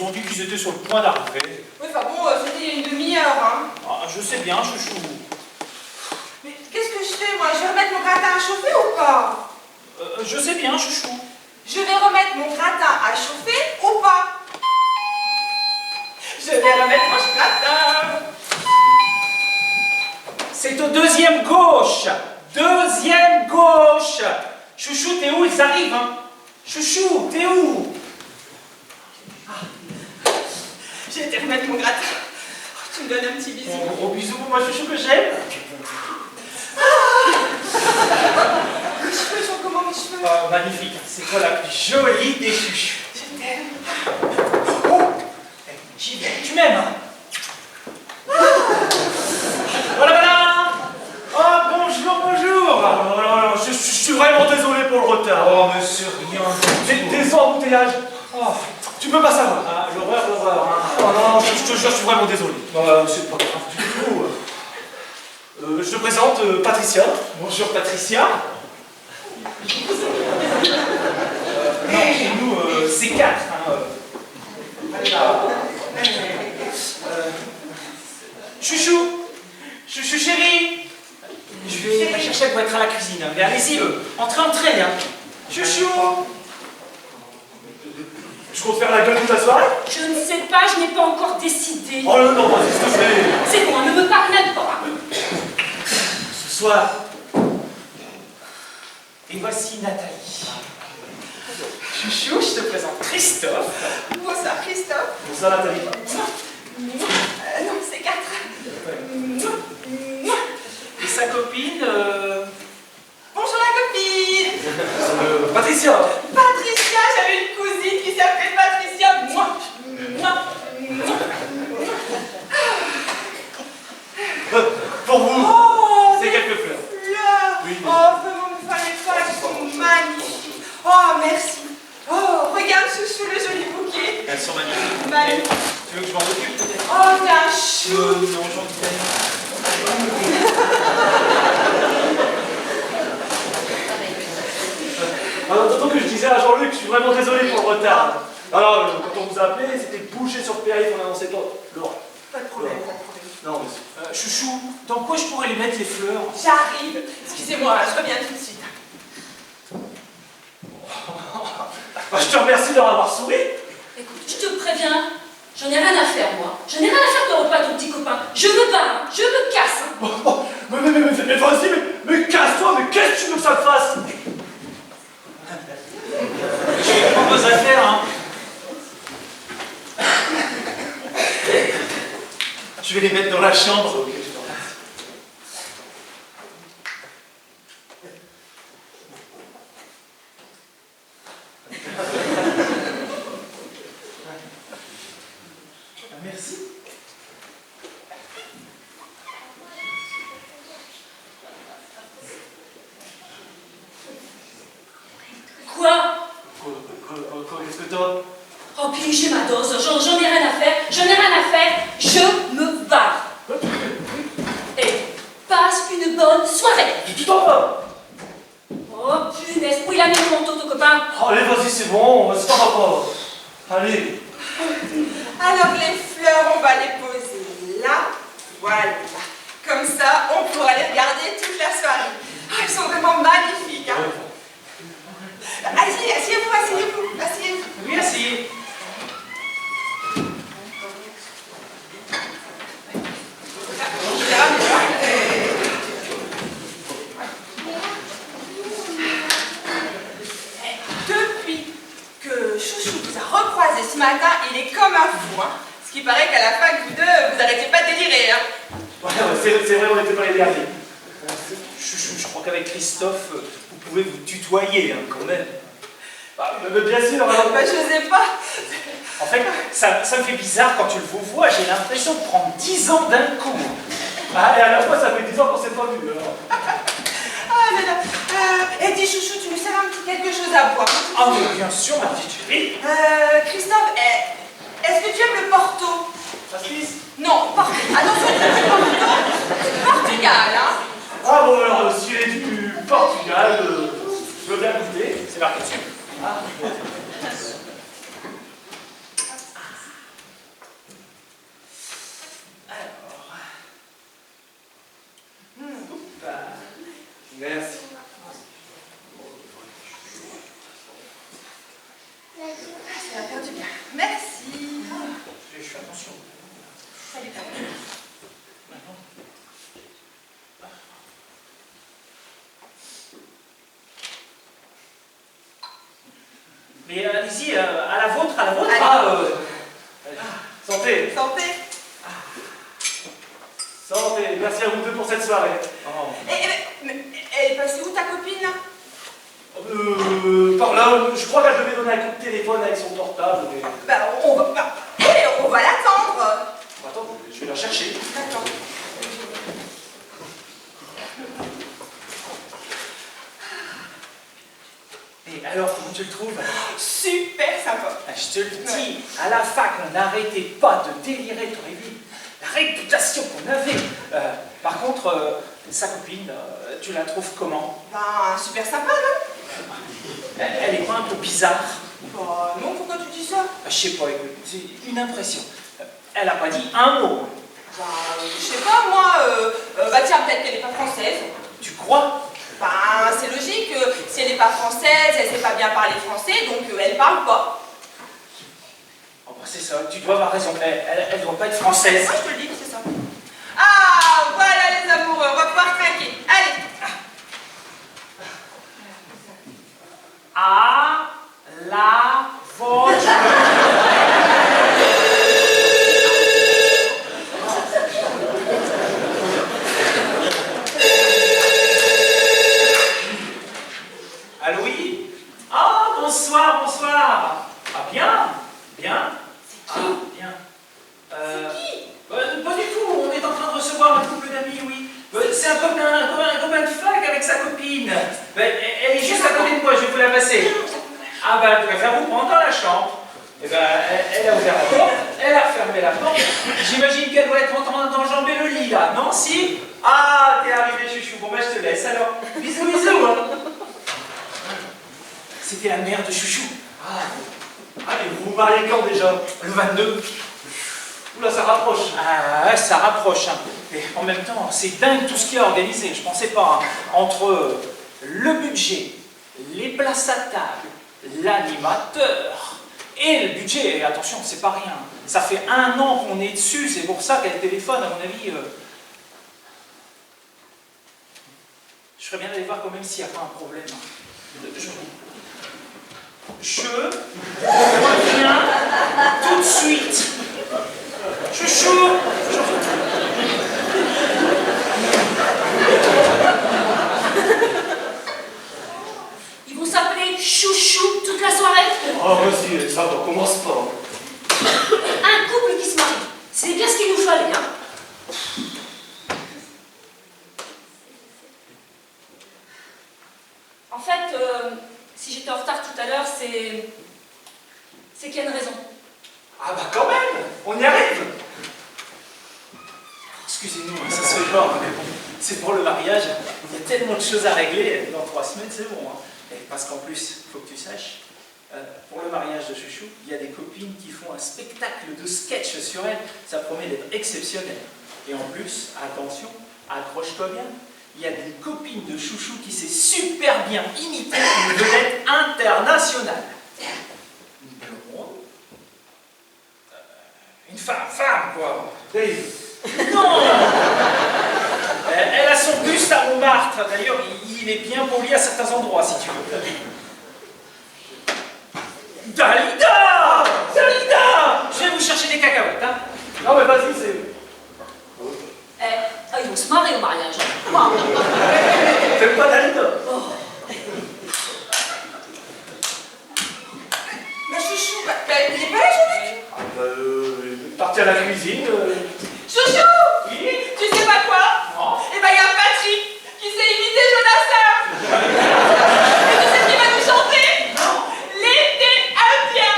ont dit qu'ils étaient sur le point d'arriver. Oui, enfin bon, c'était il y a une demi-heure, hein. Ah, je sais bien, chouchou. Mais qu'est-ce que je fais, moi? Je vais remettre mon gratin à chauffer ou pas? Je sais bien, chouchou. Je vais remettre mon gratin à chauffer ou pas? Je vais remettre mon gratin. C'est au deuxième gauche. Deuxième gauche. Chouchou, t'es où? Ils arrivent, hein. Chouchou, t'es où? J'ai été remettre mon gratin. Oh, tu me donnes un petit bisou. Un gros bisou pour moi, chouchou, que j'aime. Mes cheveux sont comment, mes cheveux? Oh, magnifique. C'est toi la plus jolie des chouchous. Je t'aime. Oh, j'y vais. Tu m'aimes, hein? Voilà, voilà. Oh, bonjour, bonjour. Oh, je suis vraiment désolé pour le retard. Oh, mais c'est rien. Des embouteillages. Oh, tu peux pas savoir. Ah, l'horreur, l'horreur, hein. Oh non, je te jure, je suis vraiment désolé. C'est pas grave du tout. Je te présente Patricia. Bonjour, Patricia. Non, chez nous, c'est 4. Hein. Chouchou. Chouchou, chérie. Je vais pas chercher à quoi être à la cuisine. Hein. Mais allez-y, entrez, entrez. Hein. Chouchou. Je compte faire la gueule toute la soirée. Je ne sais pas, je n'ai pas encore décidé. Oh non, vas-y, s'il te plaît. C'est bon, ne me parle même pas. Ce soir. Et voici Nathalie. Chouchou, je te présente Christophe. Bonsoir, Christophe. Bonsoir, Nathalie. Non, c'est 4. Et sa copine. Bonjour la copine. Patricia. Patricia, j'avais une cousine qui s'appelait Patricia. Pour vous, Oh, c'est quelques fleurs. fleurs. Oui. Oh, vraiment, me fallait pas, elles sont magnifiques. Oh, merci. Oh, regarde, chouchou, le joli bouquet. Elles sont magnifiques. Magnifique. Tu veux que je m'en occupe peut-être? Oh, t'es un chou. Non, j'en ai. Alors, d'autant que je disais à Jean-Luc, je suis vraiment désolé pour le retard. Alors, quand on vous a appelé, c'était bouché sur le périph', on annonçait pas. Laura. Pas de problème, pas de problème. Non, mais Chouchou, dans quoi je pourrais les mettre les fleurs? J'arrive. Excusez-moi, je reviens tout de suite. je te remercie de leur avoir souri. Écoute, je te préviens, j'en ai rien à faire, moi. Je n'ai rien à faire de repas ton petit copain. Je me bats, hein, je me casse. Hein. Mais vas-y, mais casse-toi, mais qu'est-ce que tu veux que ça te fasse? J'ai une propose à faire, hein. Je vais les mettre dans la chambre. Ok, je te remercie. Merci. Quoi? Qu'est-ce que t'as? Oh, puis j'ai ma dose, j'en ai rien à faire, je n'ai rien à faire, je me barre. Et passe une bonne soirée. Tu t'en vas? Oh, punaise, où il a mis mon manteau, ton copain? Allez, vas-y, c'est bon, ça va pas. Allez. Alors, les fleurs, on va les poser là. Voilà. Comme ça, on pourra les regarder toute la soirée. Ah, elles sont vraiment magnifiques. Hein. Allez, asseyez-vous, asseyez-vous, asseyez-vous. Oui, asseyez. Depuis que Chouchou vous a recroisé ce matin, il est comme un fou. Hein. Ce qui paraît qu'à la fin que vous deux, vous arrêtez pas de délirer. Hein. Ouais, c'est vrai, on n'était pas les derniers. Chouchou, je crois qu'avec Christophe, vous pouvez vous tutoyer, hein, quand même. Mais bien sûr, alors. Bah, je sais pas. En fait, ça me fait bizarre quand tu le vois, j'ai l'impression de prendre 10 ans d'un coup. Ah, et à la fois, ça fait 10 ans qu'on s'est pas vus. Alors. Ah là là. Et dis Chouchou, tu nous sers un petit quelque chose à boire. Ah oui, bien sûr, ma petite chérie. Christophe, est-ce que tu aimes le Porto? Pastis? Non, Porto. Attention, tu dis Porto. Portugal, hein. Ah bon, alors, s'il est du Portugal, je veux bien goûter. C'est marqué dessus. Ah. allez-y, à la vôtre, à la vôtre. Allez. Santé. Santé. Santé. Merci à vous deux pour cette soirée. Oh. Mais elle est passée où ta copine là? Par là, je crois qu'elle devait donner un coup de téléphone avec son portable. Mais... Bah, on va l'attendre. Attends, je vais la chercher. D'accord. Et alors, comment tu le trouves? Super sympa. Ah, je te le dis, à la fac, on n'arrêtait pas de délirer, tu aurais vu la réputation qu'on avait. Par contre, sa copine, tu la trouves comment? Ben, super sympa, non? Elle est pas un peu bizarre? Bah, non, pourquoi tu dis ça? Je sais pas, écoute, c'est une impression. Elle a pas dit un mot. Bah, je sais pas, moi, bah tiens, peut-être qu'elle est pas française. Tu crois? Bah, c'est logique, si elle n'est pas française, elle sait pas bien parler français, donc elle parle pas. Oh, bah, c'est ça, tu dois avoir raison. Elle doit pas être française. Moi, je te le dis, c'est ça. Ah, voilà les amoureux, on va pouvoir craquer. Allez. À la vôtre. Allô, oui? Ah, bonsoir, bonsoir. Ah, bien, bien. Ah, bien. Pas du tout, on est en train de recevoir un couple d'amis, oui. C'est un copain de fac avec sa copine. Elle est juste à côté de moi, je vais vous la passer. Ah bah, elle préfère vous prendre dans la chambre. Et ben, elle a ouvert la porte, elle a refermé la porte. J'imagine qu'elle doit être en train d'enjamber le lit, là, non? Si? Ah, t'es arrivé, chouchou. Bon, bah, je te laisse, alors. Bisous, bisous, hein. C'était la mère de chouchou. Ah, allez, vous vous mariez quand déjà? Le 22. Oula, ça rapproche. Ah, ouais, ça rapproche. Hein. Et en même temps, c'est dingue tout ce qui est organisé. Je pensais pas. Hein. Entre le budget, les places à table, l'animateur et le budget. Et attention, c'est pas rien. Ça fait 1 an qu'on est dessus. C'est pour ça qu'elle téléphone, à mon avis. Je ferais bien d'aller voir quand même s'il n'y a pas un problème. Je reviens tout de suite. Chouchou! Ils vont s'appeler chouchou toute la soirée. Oh, vas-y, ça ne commence pas. Un couple qui se marie. C'est bien ce qu'il nous fallait, hein. En fait, si j'étais en retard tout à l'heure, c'est qu'il y a une raison. Ah bah quand même, on y arrive. Excusez-nous, hein, ça se fait pas, mais bon, c'est pour le mariage. Il y a tellement de choses à régler. Dans 3 semaines, c'est bon. Hein. Et parce qu'en plus, il faut que tu saches, pour le mariage de Chouchou, il y a des copines qui font un spectacle de sketch sur elle. Ça promet d'être exceptionnel. Et en plus, attention, accroche-toi bien. Il y a des copines de Chouchou qui sait super bien imiter une vedette internationale. Une blonde. Une femme, quoi. Dave. Non! Elle a son buste à Montmartre. D'ailleurs, il est bien poli à certains endroits, si tu veux. Dalida! Dalida! Je vais vous chercher des cacahuètes, hein? Non mais vas-y, c'est... Ils vont se marrer au mariage. Wow. T'aimes pas Dalida? Oh. Mais chouchou, il est pas là, Jean-Luc? Ah bah, il est parti à la cuisine. Chouchou! Oui? Tu sais pas quoi? Non? Eh ben, il y a Patrick qui sait imiter Jonassin! Et tu sais ce qu'il va nous chanter? Non? L'été indien!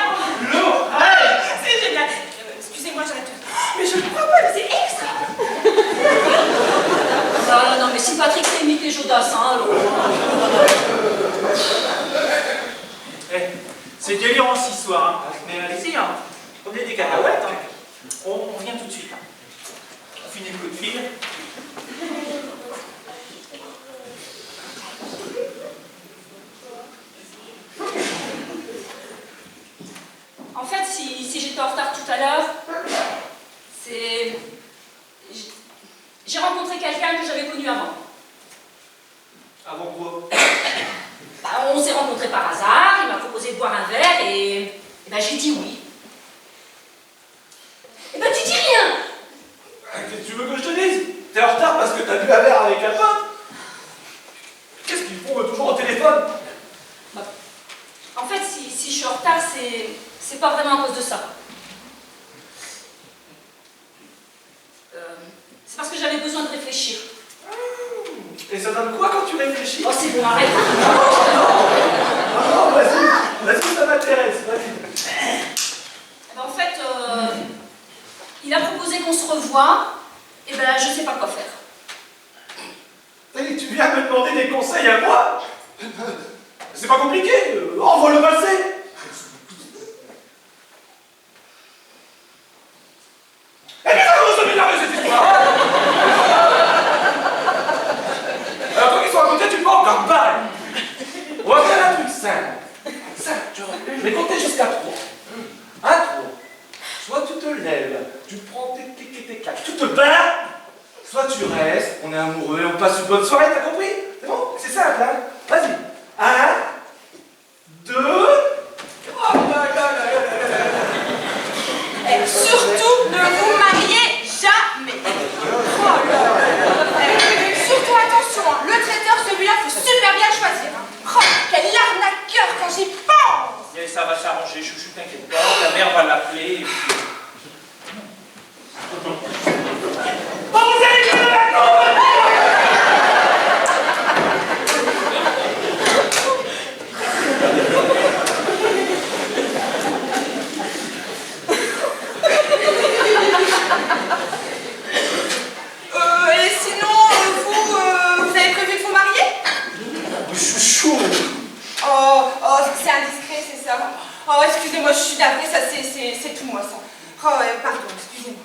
L'eau! Hey! C'est génial! Excusez-moi, j'arrête tout. Mais je ne crois pas, mais c'est extra! Non, mais si Patrick sait imiter Jodassin, alors... C'est délirant cette histoire, hein. Mais allez-y, hein. Prenez des cacahuètes, hein. On revient tout de suite. Hein. On finit le coup de fil. En fait, si j'étais en retard tout à l'heure, c'est... J'ai rencontré quelqu'un que j'avais connu avant. Avant quoi? Bah, on s'est rencontrés par hasard, il m'a proposé de boire un verre et ben tu dis rien. Qu'est-ce que tu veux que je te dise? T'es en retard parce que t'as bu un verre avec un pote? Qu'est-ce qu'ils font toujours au téléphone? En fait, si je suis en retard, c'est pas vraiment à cause de ça. C'est parce que j'avais besoin de réfléchir. Et ça donne quoi quand tu réfléchis? Oh, c'est bon, arrête. Non, vas-y, ça m'intéresse, vas-y. Eh ben, en fait, il a proposé qu'on se revoie, et ben je sais pas quoi faire. Et tu viens me demander des conseils à moi? C'est pas compliqué, envoie le passer. Et puis ça commence à m'énerver cette histoire. Alors toi qui sont à côté, tu peux encore parler. On va faire un truc simple. Je vais compter jusqu'à 3. 1, 3. Soit tu te lèves, tu prends tes clics et tes claques, tu te bats. Soit tu restes, on est amoureux, on passe une bonne soirée, t'as compris? C'est bon? C'est simple, hein? Vas-y. 1, 2. Oh là là là là là là là. Et surtout, ne vous mariez jamais. Oh là là là là. Surtout attention, hein, le traiteur, celui-là, faut super bien le choisir. Hein. Oh, quel arnaqueur quand j'y pense. Et ça va s'arranger, chouchou, t'inquiète pas. Ta mère va l'appeler et puis... Oh, vous allez bien la Et sinon, vous avez prévu de vous marier? chouchou. Oh, c'est indiscret, c'est ça. Oh, excusez-moi, je suis navrée, ça c'est tout moi, ça. Oh, pardon, excusez-moi.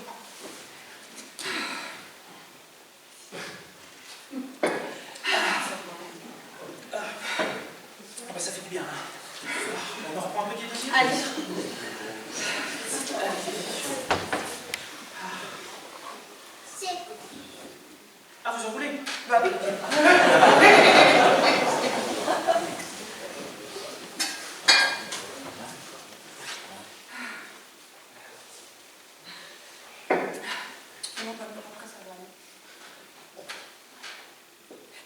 Ah bah ça fait du bien. Hein. On en reprend un petit dossier? Allez. Ah, vous en voulez? Bah, oui.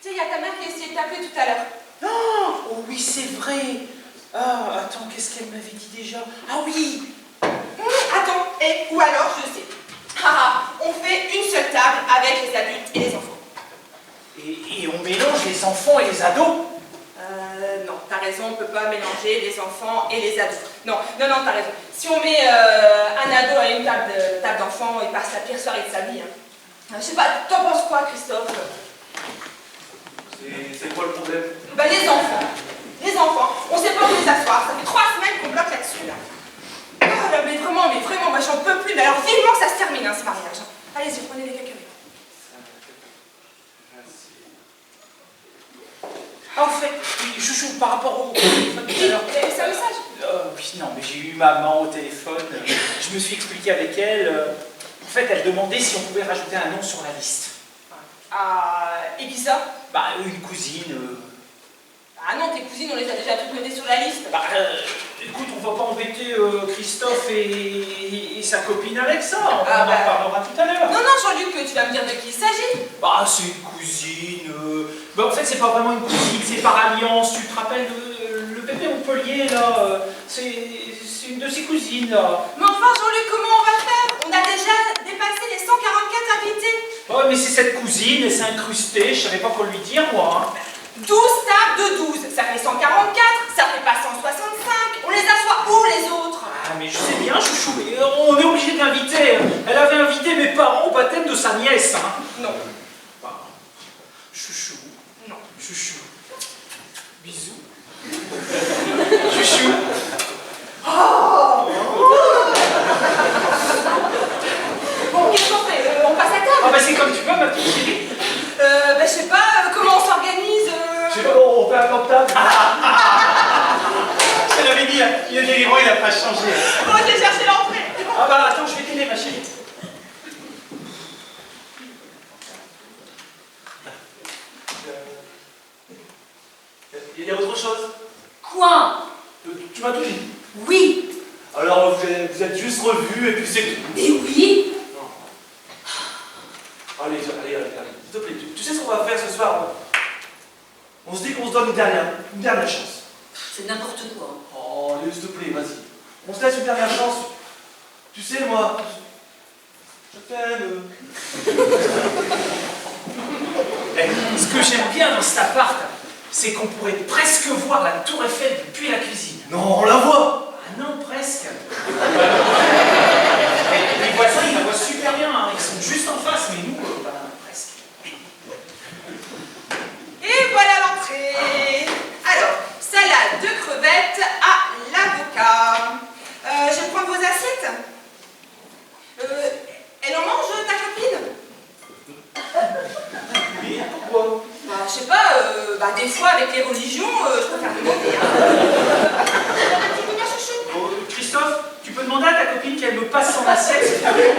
Tiens, il y a ta mère qui a essayé de t'appeler tout à l'heure. Oh oui, c'est vrai. Ah, attends, qu'est-ce qu'elle m'avait dit déjà? Ah oui. Attends, ou alors je sais. On fait une seule table avec les adultes et les enfants. Et on mélange les enfants et les ados? Non, t'as raison, on peut pas mélanger les enfants et les adultes. Non, t'as raison. Si on met un ado à une table d'enfants, il passe la pire soirée de sa vie. Hein. Je sais pas, t'en penses quoi, Christophe? C'est quoi le problème? Bah les enfants, on sait pas où les asseoir, ça fait 3 semaines qu'on bloque là-dessus, là. Oh là, mais vraiment, moi j'en peux plus, mais alors vivement que ça se termine, hein, ce mariage. Allez-y, prenez les cacahuètes. En fait, oui, chouchou, par rapport au téléphone tout à l'heure. Vous avez laissé un message? Oui, non, mais j'ai eu maman au téléphone, je me suis expliqué avec elle. En fait, elle demandait si on pouvait rajouter un nom sur la liste. Ah, Ibiza? Bah, une cousine. Ah non, tes cousines, on les a déjà toutes menées sur la liste. Bah, écoute, on va pas embêter Christophe et sa copine avec ça. On en parlera tout à l'heure. Non, Jean-Luc, tu vas me dire de qui il s'agit. Bah, c'est une cousine. Bah, en fait, c'est pas vraiment une cousine, c'est par alliance. Tu te rappelles le bébé Montpellier, là c'est une de ses cousines, là. Mais enfin, Jean-Luc, comment on va faire? On a déjà dépassé les 144 invités. Oh, mais c'est cette cousine, elle s'est incrustée, je savais pas quoi lui dire, moi. Hein. 12 tables de 12, ça fait 144, ça fait pas 165. On les assoit où, les autres? Ah, mais je sais bien, chouchou, mais on est obligé de l'inviter. Elle avait invité mes parents au baptême de sa nièce, hein. Non. Bah, chouchou. Non. Chouchou. Bisous. Chouchou. Oh bon, qu'est-ce qu'on fait? On passe à table? Ah, bah, c'est comme tu veux, ma petite chérie. Je sais pas, comment on s'organise? Je sais pas, on fait un plan de table. Je l'avais dit, il y a des héros, il a pas changé. Bon, j'ai cherché l'entrée. Ah, bah, attends, je vais t'aider, ma chérie. Il y a autre chose? Quoi? Tu m'as tout dit. Oui. Alors vous êtes juste revus et puis c'est tout. Mais oui, dis? Non. Allez, s'il te plaît. Tu sais ce qu'on va faire ce soir? On se dit qu'on se donne une dernière chance. C'est n'importe quoi. Oh, allez, s'il te plaît, vas-y. On se laisse une dernière chance. Tu sais, moi, je t'aime. Ce que j'aime bien dans cet appart, c'est qu'on pourrait presque voir la tour Eiffel depuis la cuisine. Non, on la voit. Ah non, presque. Les voisins, ils la voient super bien, hein. Ils sont juste en face, mais nous, presque. Et voilà l'entrée. Alors, salade de crevettes à l'avocat. Je vais prendre vos assiettes. Elle en mange, ta copine? Oui, pourquoi? Bah, je sais pas, des fois avec les religions, je préfère demander. Hein. Petit bien chouchou. Oh, Christophe, tu peux demander à ta copine qu'elle me passe son assiette, s'il te plaît?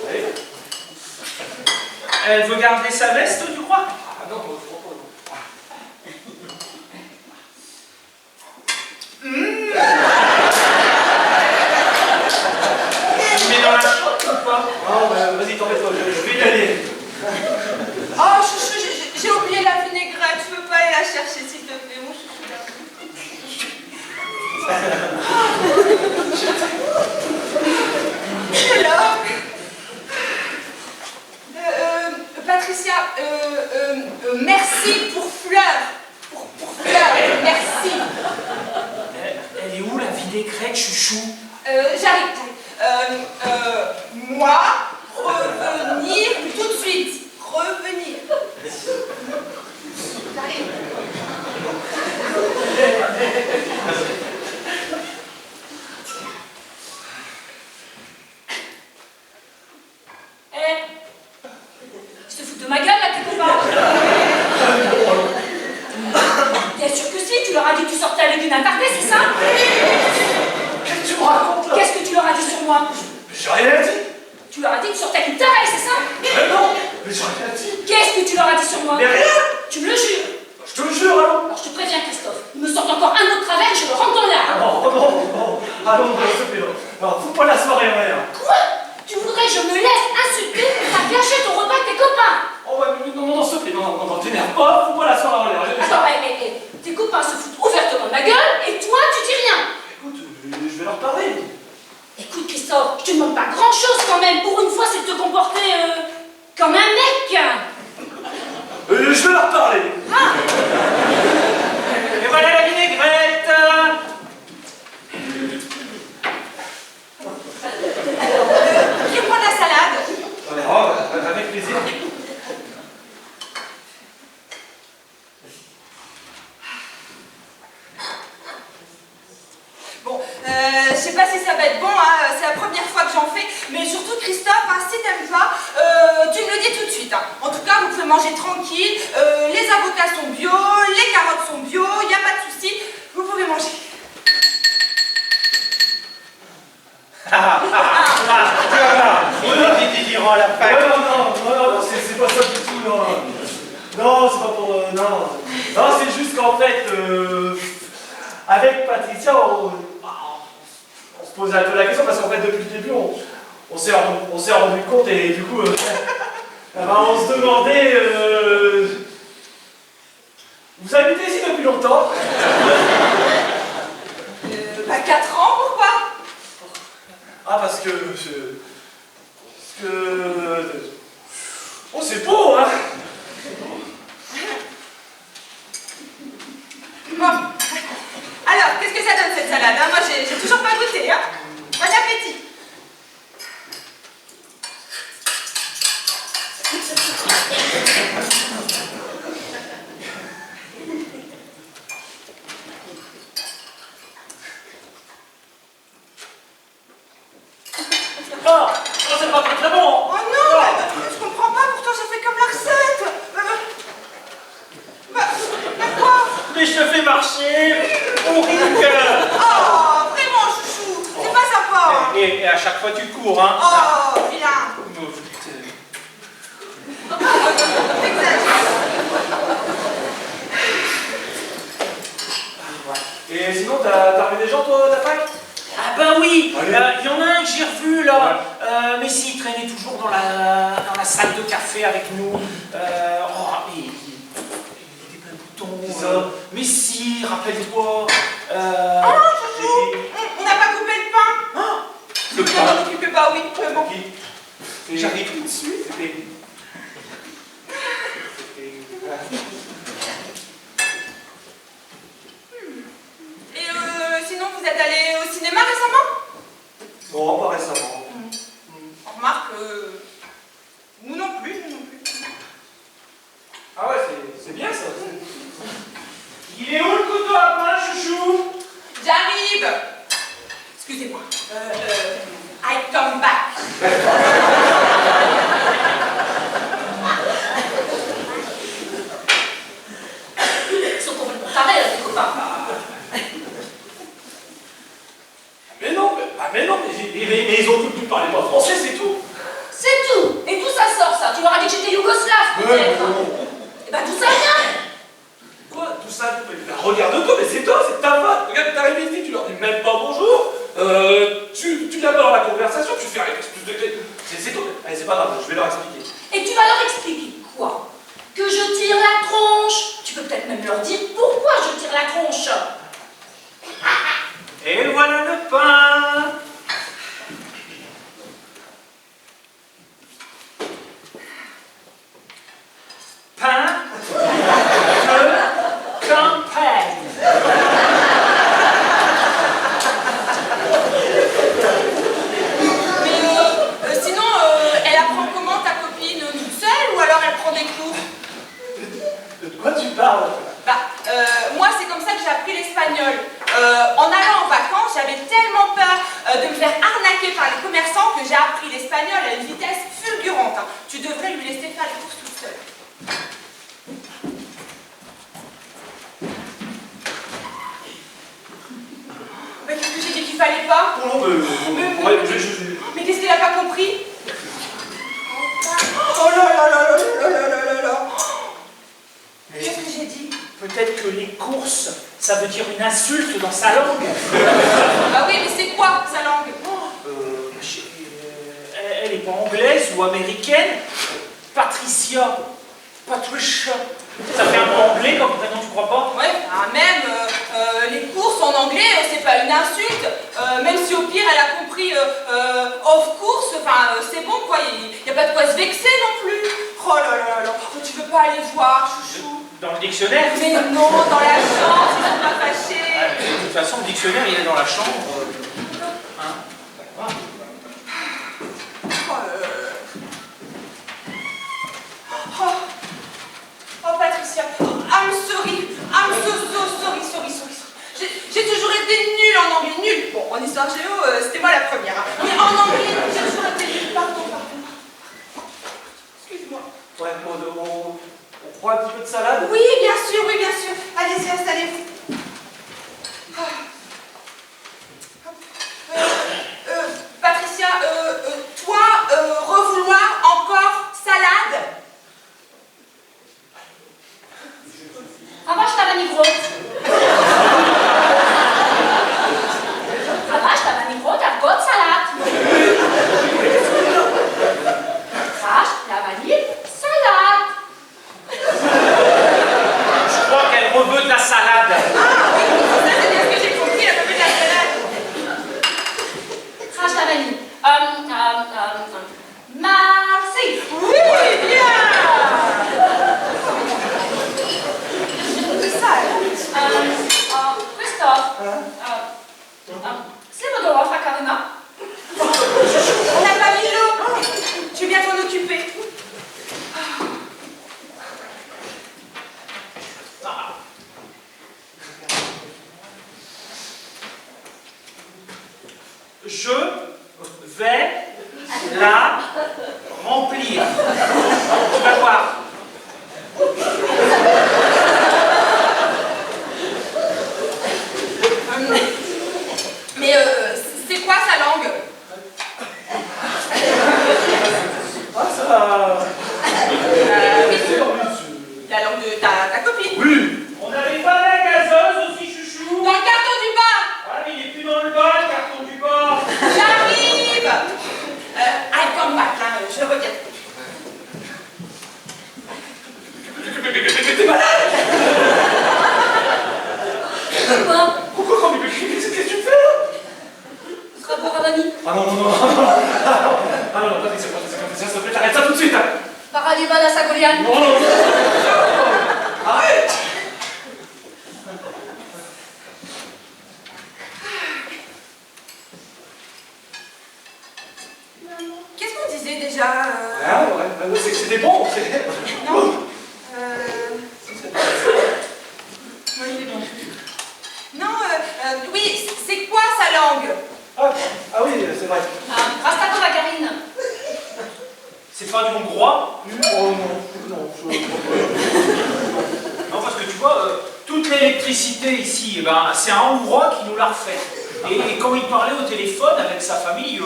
Oui. Elle veut garder sa veste, tu crois? Ah non, je crois pas, non. Tu mets dans la chambre ou pas? Non, mais vas-y, t'embête pas, je vais y aller. Oh, chouchou, j'ai oublié la vinaigrette. Tu peux pas aller la chercher, s'il te plaît, mon chouchou. Alors, Patricia, merci pour fleurs. Pour fleurs, merci. Elle est où la vinaigrette, chouchou? J'arrive. Moi, revenir tout de suite. Revenir. J'arrive. Tu te fous de ma gueule là, tes copains? Bien sûr que si, tu leur as dit que tu sortais avec une attardée, c'est ça? Qu'est-ce que tu me racontes là? Qu'est-ce que tu leur as dit sur moi? J'ai rien dit. Tu leur as dit que tu sortais avec une tarée, c'est ça? Mais non, mais j'ai rien dit. Qu'est-ce que tu leur as dit sur moi? Mais rien. Tu me le jures? Je te jure, alors. Alors je te préviens, Christophe, il me sort encore un autre travers et je le rentre dans Ah l'arbre. non, non. Ah non, s'il te plaît, non. Non, fous pas la soirée en l'air. Quoi? Tu voudrais que je me laisse insulter pour t'as gâché ton repas avec tes copains? Oh ouais, mais non, s'il te plaît, non, t'énerve pas, fous pas la soirée en l'air. Attends, tes copains se foutent ouvertement de ma gueule et toi, tu dis rien. Écoute, je vais leur parler. Écoute, Christophe, je te demande pas grand-chose quand même. Pour une fois, c'est de te comporter comme un mec. Je vais leur parler. Ah, Et voilà la vinaigrette! Qui prend de la salade? Oh, avec plaisir. Bon, je sais pas si ça va être bon, hein, c'est la première fois que j'en fais, mais surtout Christophe, hein, si t'aimes pas, tu me le dis tout de suite. Hein. En tout cas, vous pouvez manger tranquille, les avocats sont bio, les carottes sont bio, il n'y a pas de souci, vous pouvez manger. Il dit durant la fac. Non, c'est pas ça du tout, non. Non, c'est pas pour... non. Non, c'est juste qu'en fait, avec Patricia, on se posait un peu la question, parce qu'en fait, depuis le début, on s'est rendu compte, et du coup, on se demandait... vous habitez ici depuis longtemps? 4 ans, pourquoi? Ah, parce que... Oh, c'est beau, hein? Bon. Alors, qu'est-ce que ça donne cette salade hein? Moi, j'ai toujours pas goûté. Hein? Bon appétit. C'est pas très très bon! Oh non, je comprends pas, pourtant j'ai fait comme la recette. Quoi? Mais je te fais marcher! Pourrique! Oh, vraiment, chouchou, c'est pas sympa. Et à chaque fois tu cours, hein? Oh, vilain. Oh, putain. Et sinon, t'as revu des gens, toi, à la fac? Ah ben oui, Allez. il y en a un que j'ai revu là. Mais si, il traînait toujours dans la salle de café avec nous. Il était plein de boutons. Qui ça Mais si, rappelle-toi. Oh, chouchou, on n'a pas coupé le pain. Le Ne pain. m'en occupez pas, oui, bon. Qui J'arrive tout de suite. C'était... Et sinon, vous êtes allé au cinéma récemment? Non, pas récemment. On remarque, nous non plus, nous non plus. Ah ouais, c'est bien ça. Il est où le couteau à pain, chouchou? J'arrive. Excusez-moi. I come back. Ils sont complètement tarés, là, tes copains. Mais non, mais ils ont tout pu parler pas français, c'est tout. C'est tout. Et d'où ça sort, ça? Tu leur as dit que j'étais yougoslave, peut-être? Eh ben, d'où ça vient? Quoi, tout ça? Regarde-toi, mais c'est toi, c'est ta faute. Regarde, t'arrives ici, tu leur dis même pas bonjour. Tu d'abord la conversation, tu fais avec plus de... C'est tout. Allez, c'est pas grave, je vais leur expliquer. Et tu vas leur expliquer quoi? Que je tire la tronche? Tu peux peut-être même leur dire pourquoi je tire la tronche. Et voilà le pain. Pain de campagne. Mais sinon, elle apprend comment ta copine toute seule ou alors elle prend des cours? De quoi tu parles? Moi, c'est comme ça que j'ai appris l'espagnol. En allant en vacances, j'avais tellement peur de me faire arnaquer par les commerçants que j'ai appris l'espagnol à une vitesse fulgurante. Hein. Tu devrais lui laisser faire les courses toute seule. Mais qu'est-ce que j'ai dit qu'il fallait pas? Non, Mais qu'est-ce qu'elle a pas compris? Oh là là là là là là là là là. Qu'est-ce que j'ai dit? Peut-être que les courses, ça veut dire une insulte dans sa langue. Bah oui, mais c'est quoi sa langue? Elle est pas anglaise ou américaine. Patricia. Patricia. Ça fait un peu anglais comme prénom, tu crois pas? Ouais, même les courses en anglais, c'est pas une insulte. Même si au pire elle a compris off course, enfin c'est bon quoi, il n'y a pas de quoi se vexer non plus. Oh là là là, oh, tu veux pas aller voir, chouchou? Dans le dictionnaire? Mais non, dans la chambre, si ça m'a fâché. De toute façon, le dictionnaire, il est dans la chambre. Hein? Oh Patricia, I'm sorry, I'm sorry. J'ai toujours été nulle en anglais, nulle. Bon, en histoire géo, c'était moi la première. Hein. Mais en anglais, j'ai toujours été nulle. Pardon. Excuse-moi. Ouais, on prend un petit peu de salade? Oui, bien sûr. Allez-y, installez-vous. Patricia, toi, revouloir encore salade? Arrache ta manigro. Arrache ta manigro, t'as bonne salade. Arrache la vanille, salade. Je crois qu'elle reveut de la salade. Ah oui, ça c'est bien ce que j'ai compris, elle a pas fait de la salade. Arrache la vanille. Merci. Oui, bien. C'est ça, Christophe. C'est le droit, Karima. on n'a pas mis l'eau. Tu viens t'en occuper. Je vais la remplir. Tu vas voir. Mais c'est quoi sa langue? Ah, ça... La langue de ta copine. Oui. On n'avait pas la gazeuse aussi, chouchou? Dans le carton du bas. Ah, mais il est plus dans le bol, le carton du I'll come back, hein, je reviens. Mais t'es malade? Quoi? Pourquoi quand qu'est-ce que tu fais là? Ce rapport à mamie? Ah non, non, non, non, non. Ah non, non, Patricia, s'il te plaît, t'arrêtes ça tout de suite. Hein. Paraliba la Sagoliane? Non, non, non. Arrête. Qu'est-ce qu'on disait déjà Ah, ouais, c'est que c'était bon. Non. Oui, il est bon. Non, oui, c'est quoi sa langue? Ah oui, c'est vrai. Rastako Vakarine. C'est pas du hongrois? Oh non, non, Non, parce que tu vois, toute l'électricité ici, eh ben, c'est un hongrois qui nous l'a refait. Et quand il parlait au téléphone avec sa famille,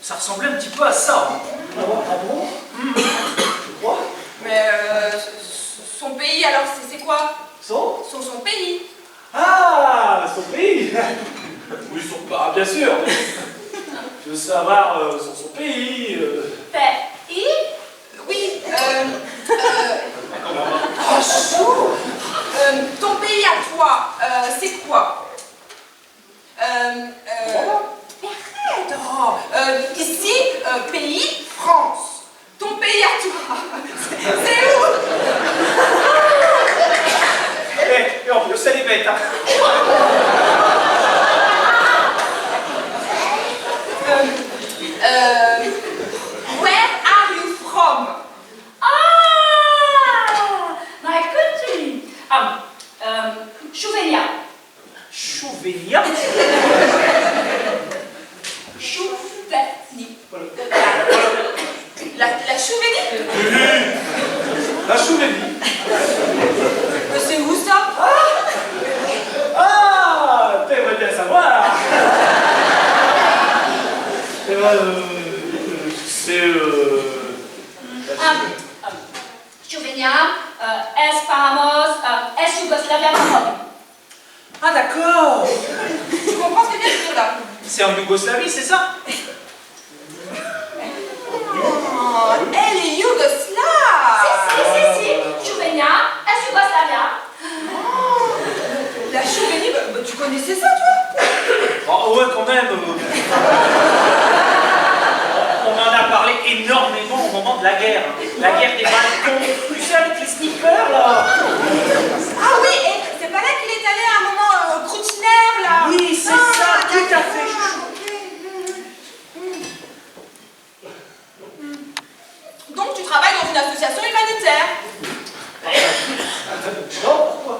ça ressemblait un petit peu à ça. Hein. Ah bon? Je crois. Mais son pays, alors c'est quoi? Son Pays. Ah, son pays. Oui, ah, bien sûr. Je veux savoir son pays. Pays? Oui, oh, chou. Ton pays à toi, c'est quoi? Arrête, oh, ici, pays, France. Ton pays à toi, c'est où? Et en plus, elle est bête. Hein. Where are you from? My country. Chouvenia. Chouvenia. Chouveni. La Chouvenie? La Chouvénie. C'est où ça? Ah, t'aimerais bien savoir. C'est Chouvenia, Paramos, Yougoslavia. Ah d'accord. Tu comprends ce que je viens de dire là? C'est en Yougoslavie, c'est ça? Oh, elle est yougoslave! Si. Chouvenia, Yougoslavia. La Chouvenie, bah, tu connaissais ça toi? Oh, ouais, quand même. On en a parlé énormément au moment de la guerre. La guerre des Balkans. Tu sais, avec les snippers, là. Ah oui, et c'est pas là qu'il est allé à un moment croutinaire là? Oui, c'est ça, tout à fait. Donc tu travailles dans une association humanitaire? non, pourquoi?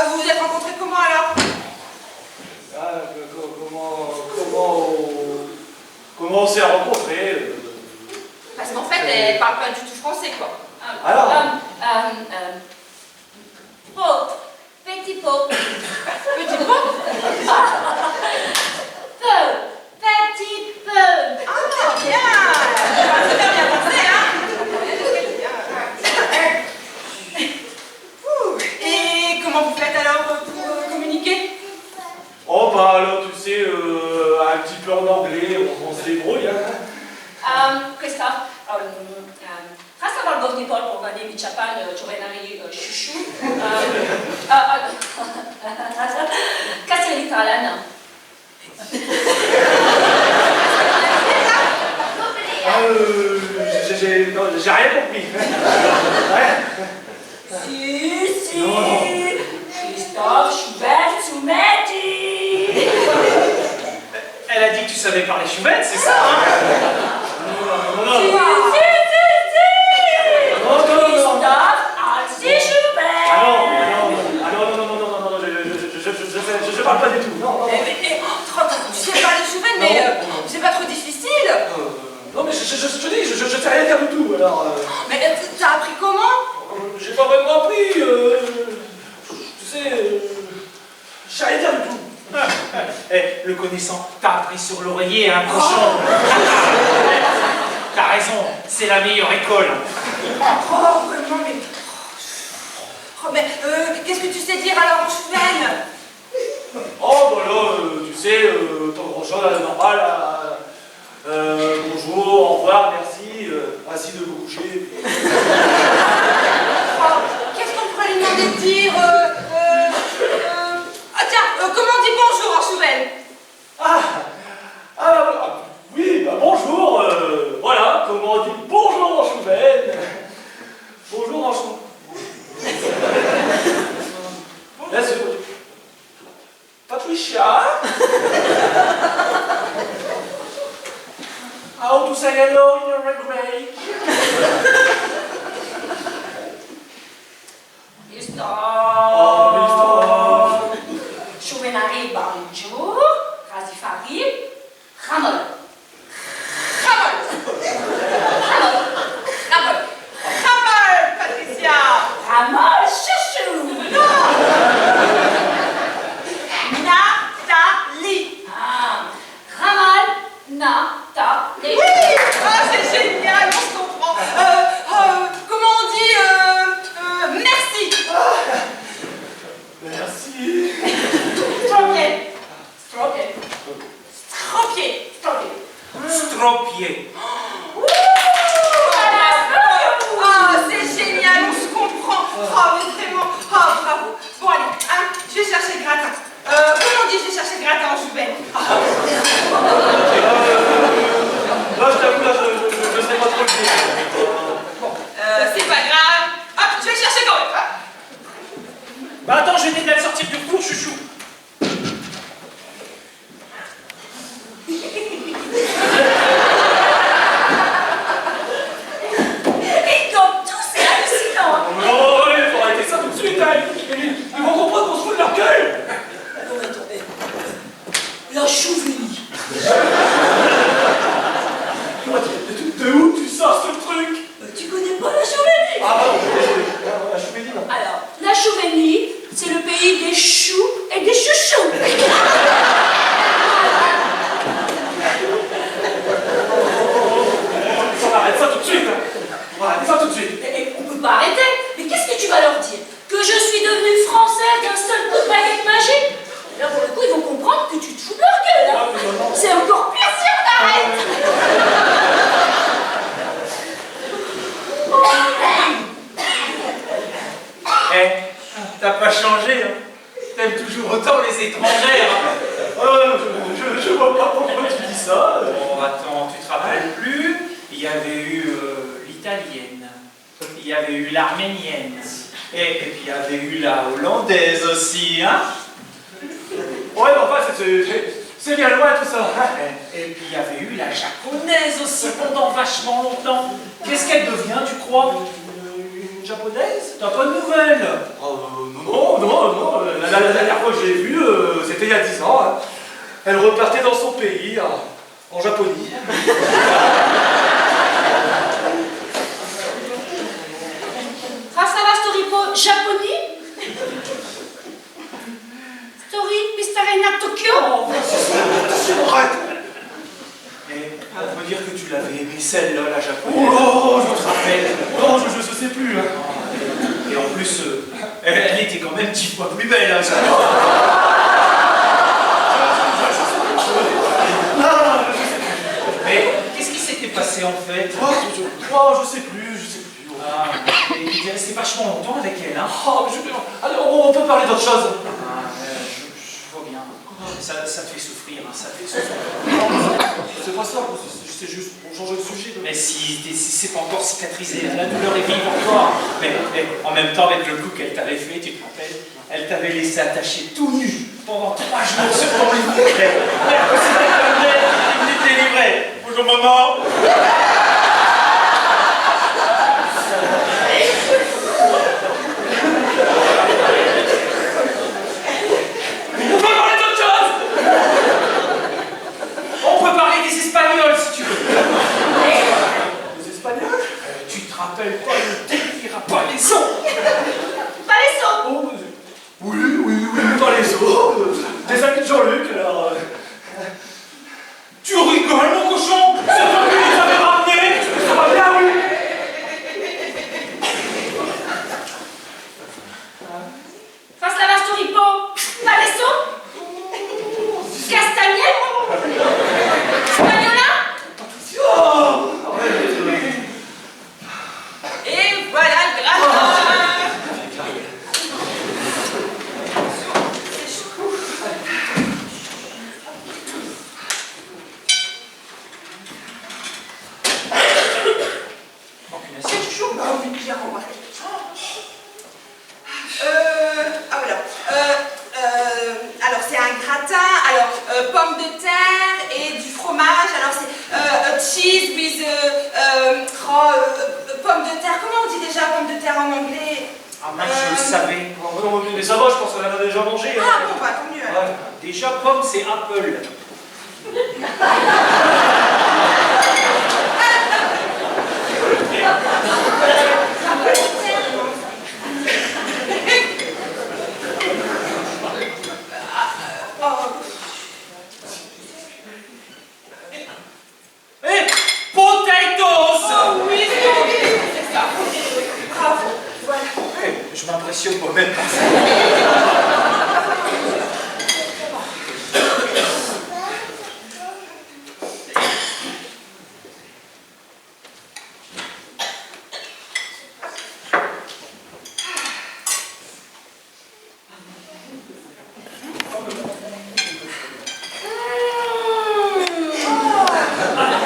Vous vous êtes rencontrés comment alors? Ah, comment on s'est rencontrés? Parce qu'en fait, elle parle pas du tout français quoi. Alors? Pot. Petit pot. Petit peu? Peu. Petit peu. Ah, bien! C'est bien pensé, hein? Et comment vous faites alors pour communiquer? Oh bah alors tu sais, un petit peu en anglais, on se débrouille. Hein. Christophe, resta dans le Bosnie Paul pour regarder Michapan, Chovenari, Chouchou. Castelli Talan. J'ai rien compris. Ouais. Si. Non. Christophe, Schubert, Soumetti. Elle a dit que tu savais parler chouvette, c'est ça, hein? Non, non, non. Je parle pas du tout. Non. Tu sais parler Chouven, mais c'est pas trop difficile. Non, mais je te dis, je sais rien dire du tout. Alors. Mais t'as appris comment? J'ai pas vraiment appris. Tu sais, je sais rien dire du tout. Eh, le connaissant, t'as appris sur l'oreiller un cochon. T'as raison, c'est la meilleure école. Oh, vraiment, mais... Oh, mais qu'est-ce que tu sais dire alors en Chouven? Oh, bah là, tu sais, ton grand chat, normal, Vas-y, de vous coucher. Oh, qu'est-ce qu'on pourrait lui demander de dire Ah tiens, comment on dit bonjour en chouven? Oui, bah bonjour, voilà, comment on dit bonjour en chouven. Bonjour en chouven. Là, c'est Patricia. How to say hello in a reggae? Listo. Chouvenari, bonjour. Razifari, Ramol. Ramol! Ramol! Ramol, Patricia! Ramol, chouchou. Nathalie! Ah, Ramol, Nathalie. Oui! Ah, c'est génial, on se comprend. Comment on dit merci? Merci. Stropier. Stropier. Stropier. Stropier. Stropier. Ah, c'est génial, on se comprend. Oh, mais vraiment, oh, bravo. Bon, allez, hein, je vais chercher le gratin. Comment on dit je vais chercher le gratin en chouven? Là, je t'avoue, là, je sais pas trop le dire. C'est pas grave. Hop, je vais chercher quand même. Hop. Bah attends, je vais t'aider à sortir du cours, chouchou. Et comme tout, c'est hallucinant. Oh, il faut arrêter ça tout de suite, hein. Ils vont comprendre qu'on se fout de leur gueule. Non, mais attendez. La chouvenie. De où tu sors ce truc? Tu connais pas la chouvenie? Ah, non, la chouvénie, non. Alors, la chouvenie, c'est le pays des choux et des chouchous. On arrête ça tout de suite, hein. On arrête ça tout de suite. Et on peut pas arrêter. Mais qu'est-ce que tu vas leur dire? Que je suis devenue française d'un seul coup de baguette magique? Là, pour le coup, ils vont comprendre que tu te fous de leur gueule. Hein. C'est encore pire si on arrête. Eh, t'as pas changé, hein. T'aimes toujours autant les étrangères. Hein. Je vois pas pourquoi tu dis ça. Bon, attends, tu te rappelles plus? Il y avait eu l'italienne, il y avait eu l'arménienne, et puis il y avait eu la hollandaise aussi, hein? Ouais, mais enfin, c'est bien loin tout ça. Et puis il y avait eu la japonaise aussi pendant vachement longtemps. Qu'est-ce qu'elle devient, tu crois? Une japonaise? T'as pas de nouvelles? Non. La dernière fois que je l'ai vue, c'était il y a 10 ans. Hein. Elle repartait dans son pays, en Japonie. Rasava Storipo Japonie? Story Pistarena Tokyo? Arrête! Et on peut dire que tu l'avais aimée celle-là, la japonaise. Oh, je te rappelle. Non, je sais plus. Hein. Et en plus, elle était quand même 10 fois plus belle. Hein, ça. Mais qu'est-ce qui s'était passé en fait? Je sais plus. Ah, et il est resté vachement longtemps avec elle, hein? Allez, on peut parler d'autre chose. Je vois bien. Ça te fait souffrir, hein, ça te fait souffrir. C'est pas ça, c'est juste pour changer de sujet. Mais si c'est pas encore cicatrisé, la douleur est vive encore. Mais en même temps, avec le coup qu'elle t'avait fait, tu te rappelles, elle t'avait laissé attacher tout nu pendant 3 jours sur ton lit. Elle s'était calmée, il était livré. Bonjour maman. On peut parler d'autre chose. On peut parler des Espagnols si tu veux. Les Espagnols? Tu te rappelles pas le délire à Palaiseau? Palaiso. Oh, oui, pas les autres. Des amis de Jean-Luc, alors. Tu rigoles mon cochon? C'est toi qui les avais ramenés? Ça va bien, oui. Rasava Storipo Palaiso? Castagnette? Spagnola? Oh, cheese with pomme de terre. Comment on dit déjà pomme de terre en anglais? Ah mince, je le savais. Non, mais ça va, je pense qu'on en a déjà mangé. Hein. Ah bon, bah tant mieux. Alors. Ouais. Déjà, pomme, c'est Apple. Eh, potatoes! Oh oui, c'est ça. Bravo. Voilà. Je m'impressionne moi-même.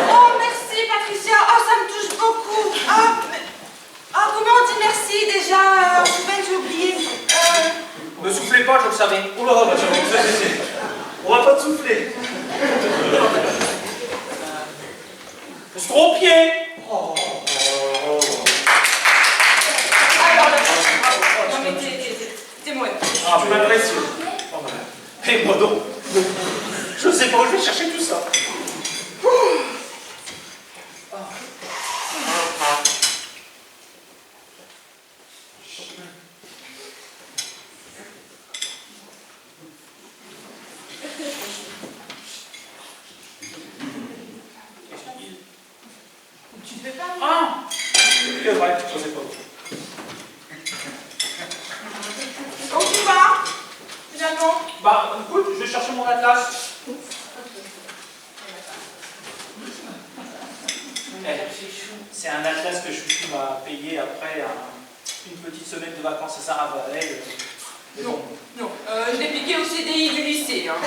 Oh, merci Patricia. Oh, ça me touche beaucoup. Ah, comment on dit merci déjà? J'ai oublié. Ne soufflez pas, je le savais. Oh là là, bah, on va pas te souffler. Estropié. Oh. Alors, non mais t'es moi. Ah, tu m'impressionnes. Oh, bah. Et moi donc. Je sais pas où je vais chercher tout ça. Tu ne veux pas? Ah, c'est vrai, je sais pas. Où tu vas? Finalement? Bah, écoute, je vais chercher mon atlas. C'est un atlas que Chouchou m'a payé après une petite semaine de vacances à Saravalais. Non, non. Je l'ai piqué au CDI du lycée. Hein.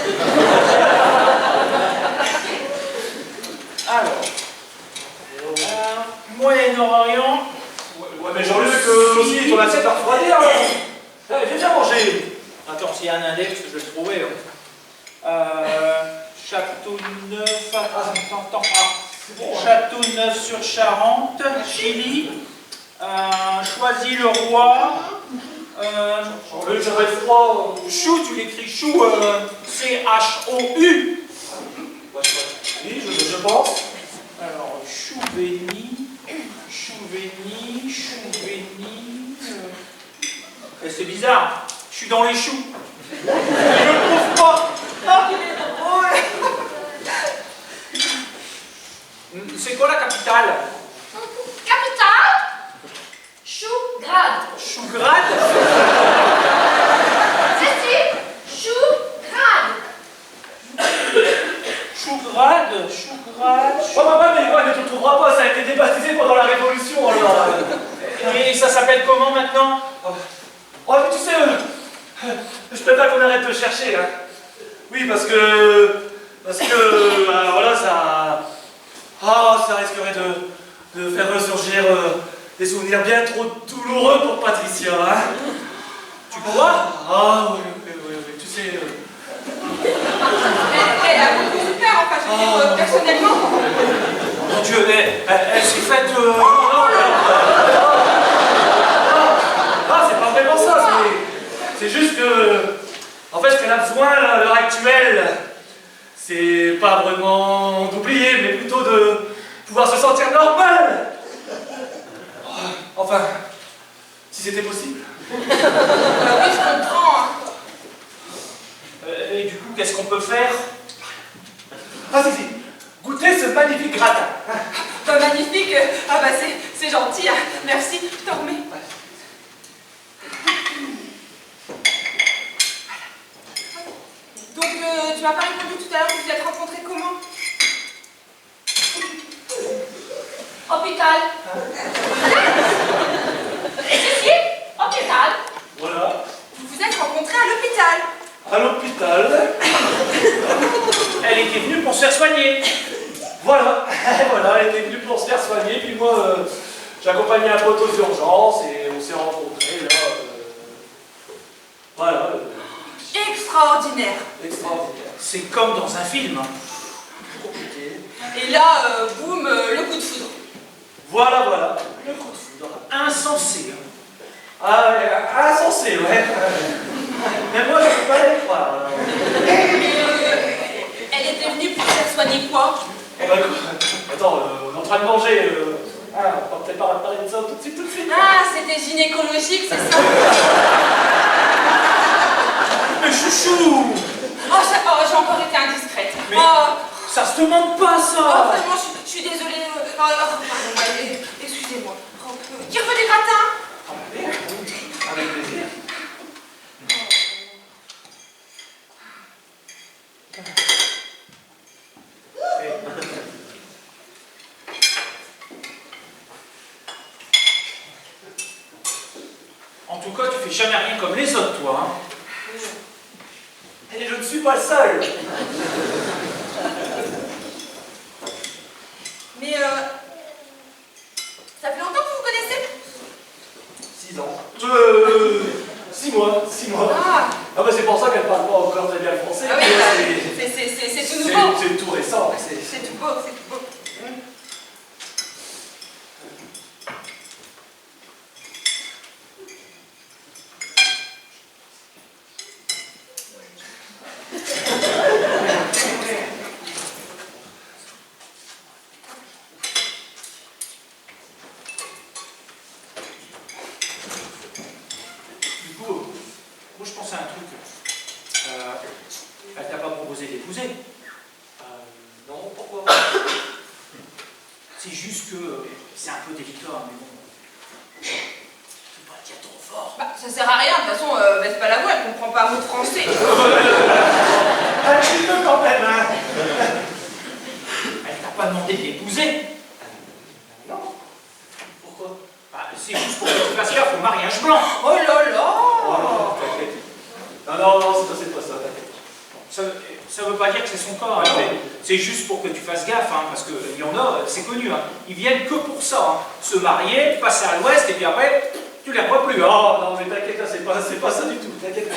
Alors, Moyen-Orient. Ouais, mais Jean-Luc, aussi, ton assiette à refroidir. Viens bien manger. Attends, s'il y a un index, je vais le trouver. Château Neuf. Attends. Château Neuf sur Charente, Chili. Choisy-le-Roi. Jean-Luc, j'aurais froid. Chou, tu l'écris chou, C-H-O-U. Oui, je pense. Alors, Chouveni. C'est bizarre, je suis dans les choux. Je ne trouve pas. Ah. C'est quoi la capitale? Capitale Chougrade. Chougrade? C'est Chougrade. Chougrade. Oh, mais tu ne trouveras pas, ça a été débaptisé pendant la Révolution, alors. Et ça s'appelle comment maintenant? Oh, mais tu sais, je préfère qu'on arrête de chercher, hein. Oui, parce que voilà, ça risquerait de faire ressurgir des souvenirs bien trop douloureux pour Patricia, hein. Tu crois? Ah, oui, tu sais... Elle a beaucoup souffert, enfin, je veux dire, personnellement. Mon Dieu, elle s'est faite... Ah, c'est pas vraiment ça, c'est juste que... En fait, ce qu'elle a besoin à l'heure actuelle, c'est pas vraiment d'oublier, mais plutôt de pouvoir se sentir normal. Enfin, si c'était possible. Oui, je comprends. Hein. Et du coup, qu'est-ce qu'on peut faire? Ah si, goûtez ce magnifique gratin. Bah, magnifique. Ah bah c'est gentil. Hein. Merci, je t'en remets. Donc, tu m'as pas répondu tout à l'heure, vous vous êtes rencontrés comment? Hôpital. Si, hôpital. Voilà, Vous vous êtes rencontrés à l'hôpital. à l'hôpital. Elle était venue pour se faire soigner. Voilà, elle était venue pour se faire soigner, puis moi, j'accompagnais un pote aux urgences et on s'est rencontrés là. Voilà, Extraordinaire. extraordinaire. C'est comme dans un film. Compliqué. Et là, boum, Voilà, voilà. Le coup de foudre. Insensé. Hein. Ah, insensé, ouais. Mais moi, je ne peux pas les croire. Alors. Elle était venue pour faire soigner quoi? Oh, bah, attends, on est en train de manger. On va peut-être pas parler de ça tout de suite. Ah, c'était gynécologique, c'est ça? Mais chouchou! J'ai encore été indiscrète. Mais Oh, ça se demande pas, ça! vraiment, je suis désolée. Pardon, excusez-moi. Qui veut des gratins? Avec plaisir. En tout cas, tu fais jamais rien comme les autres, toi. Hein. Et je ne suis pas le seul. Mais ça fait longtemps que vous vous connaissez? 6 ans. 6 mois. 6 mois. Ah, Ah bah c'est pour ça qu'elle parle pas encore très bien le français. ah oui, Mais c'est tout nouveau. C'est tout récent. C'est tout beau, c'est tout beau. Du coup, moi je pensais à un truc. Elle t'a pas proposé d'épouser. Non, pourquoi? C'est juste que c'est un peu délicat, mais bon. Je peux pas le dire trop fort. Bah, ça sert à rien, de toute façon, baisse pas la voix, elle comprend pas un mot de français. Un petit peu quand même, hein. Elle t'a pas demandé de l'épouser. Non. Pourquoi? Bah, c'est juste pour que tu fasses gaffe au mariage blanc. Oh là là! Oh non, t'inquiète. Non, c'est pas ça, t'inquiète. Ça veut pas dire que c'est son cas, hein, mais c'est juste pour que tu fasses gaffe, hein, parce qu'il y en a, c'est connu, hein, ils viennent que pour ça, hein, se marier, passer à l'ouest, et puis après, tu les revois plus. Hein. Oh non, mais t'inquiète, là, c'est pas ça du tout, t'inquiète pas.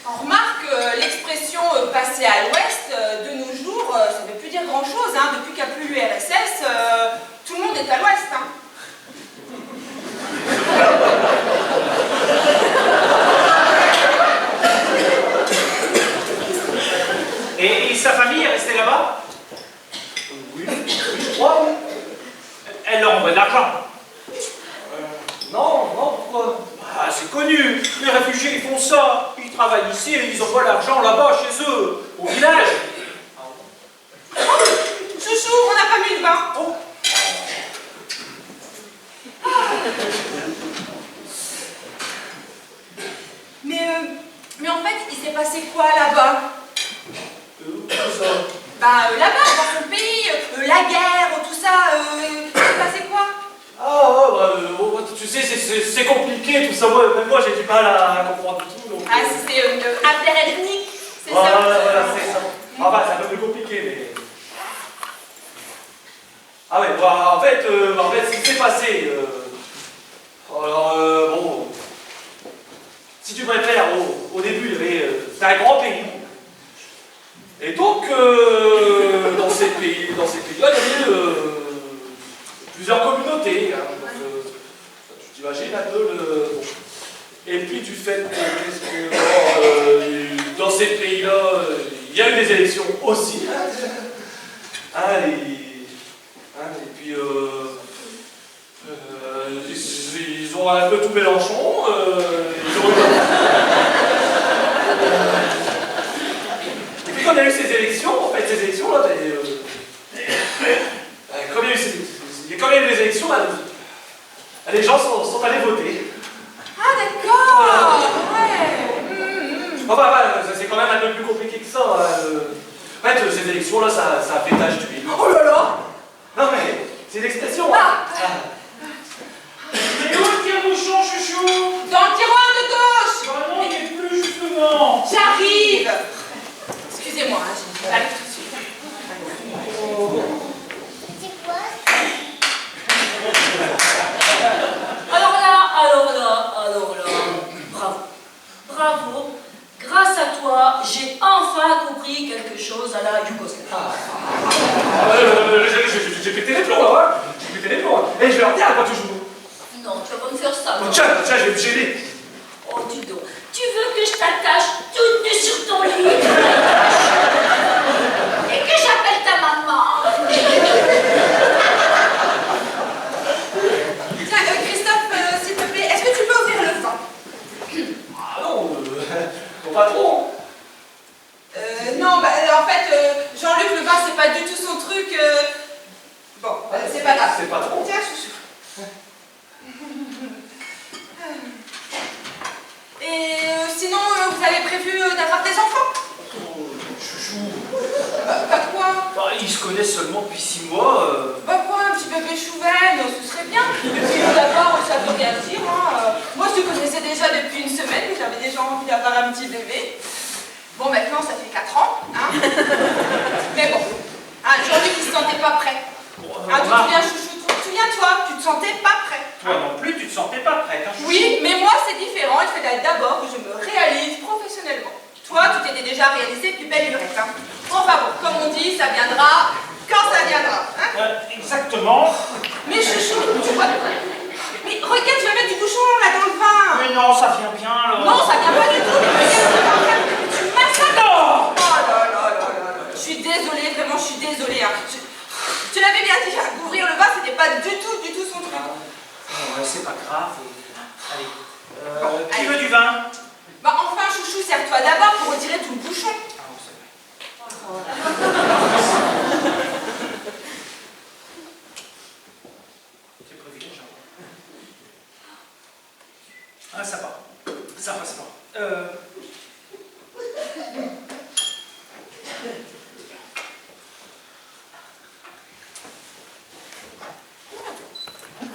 On remarque l'expression passer à l'ouest, de nos jours, ça ne veut plus dire grand-chose. Hein. Depuis qu'il n'y a plus l'URSS, tout le monde est à l'ouest. Hein. Et sa famille est restée là-bas? Oui, je crois, oui. Elle leur envoie de l'argent. Non, pourquoi? Ah, c'est connu, les réfugiés ils font ça, ils travaillent ici et ils envoient l'argent là-bas chez eux, au village. Chouchou, on n'a pas mis le vin. Oh. Mais en fait, il s'est passé quoi là-bas? Où ça? Bah là-bas, dans son pays, la guerre, tout ça, il s'est passé quoi? Tu sais, c'est compliqué tout ça, même moi j'ai du mal à comprendre tout. Donc, Ah, c'est affaire ethnique, c'est ça? Voilà, c'est ça. Ah bah, c'est un peu plus compliqué, mais... Ah ouais, bah, en fait, ce qui s'est passé... bon... Si tu préfères, au début, c'était un grand pays. Et donc, dans ces pays-là, il y avait plusieurs communautés. Hein, donc, tu t'imagines un peu le... Et puis du fait que dans ces pays-là, il y a eu des élections aussi. Et puis ils ont un peu tout Mélenchon. Et puis quand il y a eu ces élections, en fait ces élections-là, quand il y a eu les élections, les gens sont allés voter. Ah d'accord, ouais. C'est quand même un peu plus compliqué que ça. En fait, ces élections-là, ça a fait tache d'huile. Oh là là. Non mais, c'est l'expression. Ah. Mais où est le tire-bouchon, chouchou? Dans le tiroir de gauche. Bah non, il n'est plus, justement. J'arrive. Excusez-moi, j'arrive tout de suite. Alors là, bravo. Grâce à toi, j'ai enfin compris quelque chose à la Yougoslavie. J'ai pété les plombs là, hein. J'ai pété les plombs. Et je vais leur dire à quoi tu joues. Non, tu vas pas me faire ça. Oh, non. tiens, je vais me gêner. Oh, dis donc. Tu veux que je t'attache toute nue sur ton lit et que j'appelle ta maman? Tiens, Christophe, s'il te plaît, est-ce que tu peux ouvrir le vin? Ah non, ton patron. Non, bah, en fait, Jean-Luc, le vin, c'est pas du tout son truc. Bon, c'est pas grave. C'est pas trop. Tiens, chouchou. Et sinon, vous avez prévu d'avoir des enfants? Oh, chouchou. Pas quoi? Bah, ils se connaissent seulement depuis 6 mois. Bah quoi, un petit bébé chouven, ce serait bien. Et puis d'abord, ça veut rien dire. Hein. Moi, je te connaissais déjà depuis une semaine, mais j'avais déjà envie d'avoir un petit bébé. Bon, maintenant, ça fait 4 ans. Hein. Mais bon, hein, Jean-Luc, il se sentait pas prêt. Bon, Ah, tu te souviens, chouchou, souviens-toi, tu te sentais pas prêt. Toi non plus, tu te sentais pas prête. Hein, Oui, mais moi, c'est différent. Il fallait d'abord que je me réalise professionnellement. Toi, tu t'étais déjà réalisé, plus belle lurette. Hein. Enfin bon, comme on dit, ça viendra quand ça viendra. Hein. Exactement. Mais chouchou, tu vois... Mais regarde, je vais mettre du bouchon là dans le vin. Mais non, ça vient bien là. Non, ça vient pas du tout. Mais regarde, tu massacres. Non. Oh là là là là là. Je suis désolée, vraiment, je suis désolée. Hein. Tu l'avais bien dit, hein, ouvrir le vin, c'était pas du tout son truc. Ouais, c'est pas grave. Allez. Bon, Qui allez. veut du vin? Bah enfin, chouchou, serre-toi d'abord pour retirer tout le bouchon. Ah, bon, c'est vrai. C'est privilégié. Ah, ça va. Ça passe pas.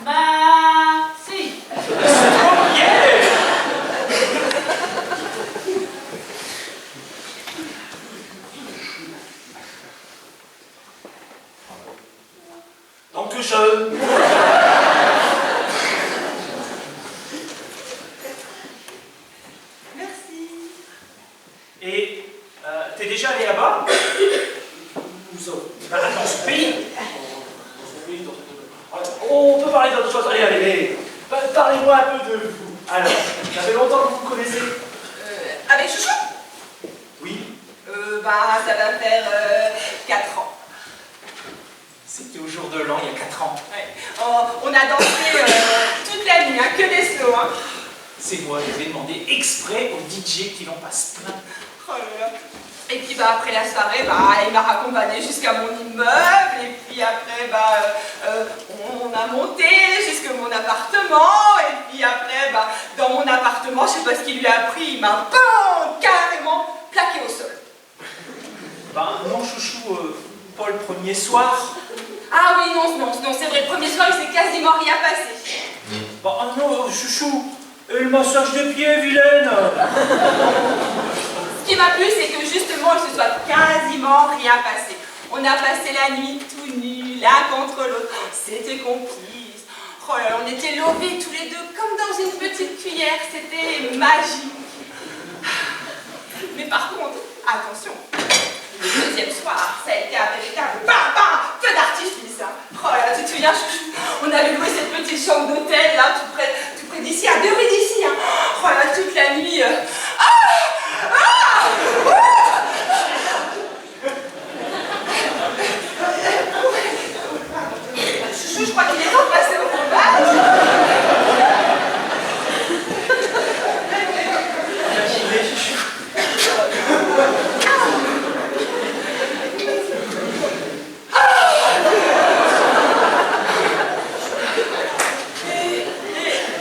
Bah, si. Dankeschön. Merci. Et t'es déjà allé là-bas? Où ça? Bah, dans ce pays. On peut parler d'autre chose. Allez, allez, allez. Parlez-moi un peu de vous. Alors, ça fait longtemps que vous vous connaissez? Avec chouchou? Oui. Bah, ça va faire 4 ans. C'était au jour de l'an, il y a 4 ans. Ouais. On a dansé toute la nuit, hein, que des slows. Hein. C'est moi, j'avais demandé exprès au DJ qu'il en passe plein. Oh là là. Et puis bah, après la soirée, bah, il m'a raccompagné jusqu'à mon immeuble. Et puis après, bah, on a monté jusqu'à mon appartement. Et puis après, bah, dans mon appartement, je sais pas ce qu'il lui a pris, il m'a carrément plaqué au sol. Ben non, chouchou, pas le premier soir. Ah oui, non, c'est vrai, le premier soir, il s'est quasiment rien passé. Bah non, chouchou, et le massage des pieds, vilaine. Ce qui m'a plu, c'est que justement, il se soit quasiment rien passé. On a passé la nuit tout nus, l'un contre l'autre. C'était complice. Oh là là, on était lovés tous les deux comme dans une petite cuillère. C'était magique. Mais par contre, attention, le deuxième soir, ça a été un véritable feu d'artifice. Hein. Oh là là, tu te souviens, chouchou, on avait loué cette petite chambre d'hôtel là, tout près d'ici, à 2 rues d'ici. Hein. Oh là là, toute la nuit. Chouchou, je crois qu'il est temps de passer au combat.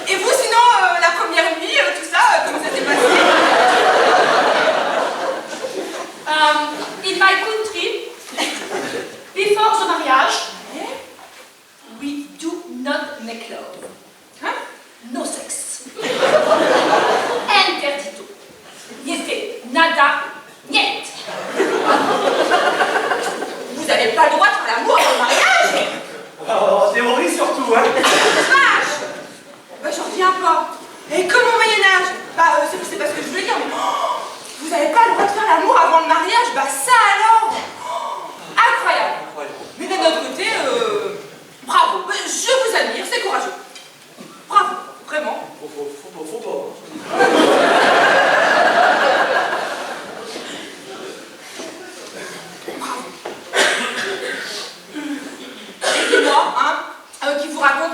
Et vous, sinon, la première nuit, tout ça, comment ça s'est passé? In my country, before the marriage, we do not make love. Hein? No sex. Interdito. Niente, nada, niet. Vous n'avez pas le droit de faire l'amour au mariage? En théorie surtout, hein. Vache! Bah, j'en reviens pas. Et comme au Moyen-Âge? Bah, c'est pas ce que je voulais dire, mais vous n'avez pas le droit de faire l'amour avant le mariage? Bah, ça alors! Incroyable! Mais d'un autre côté,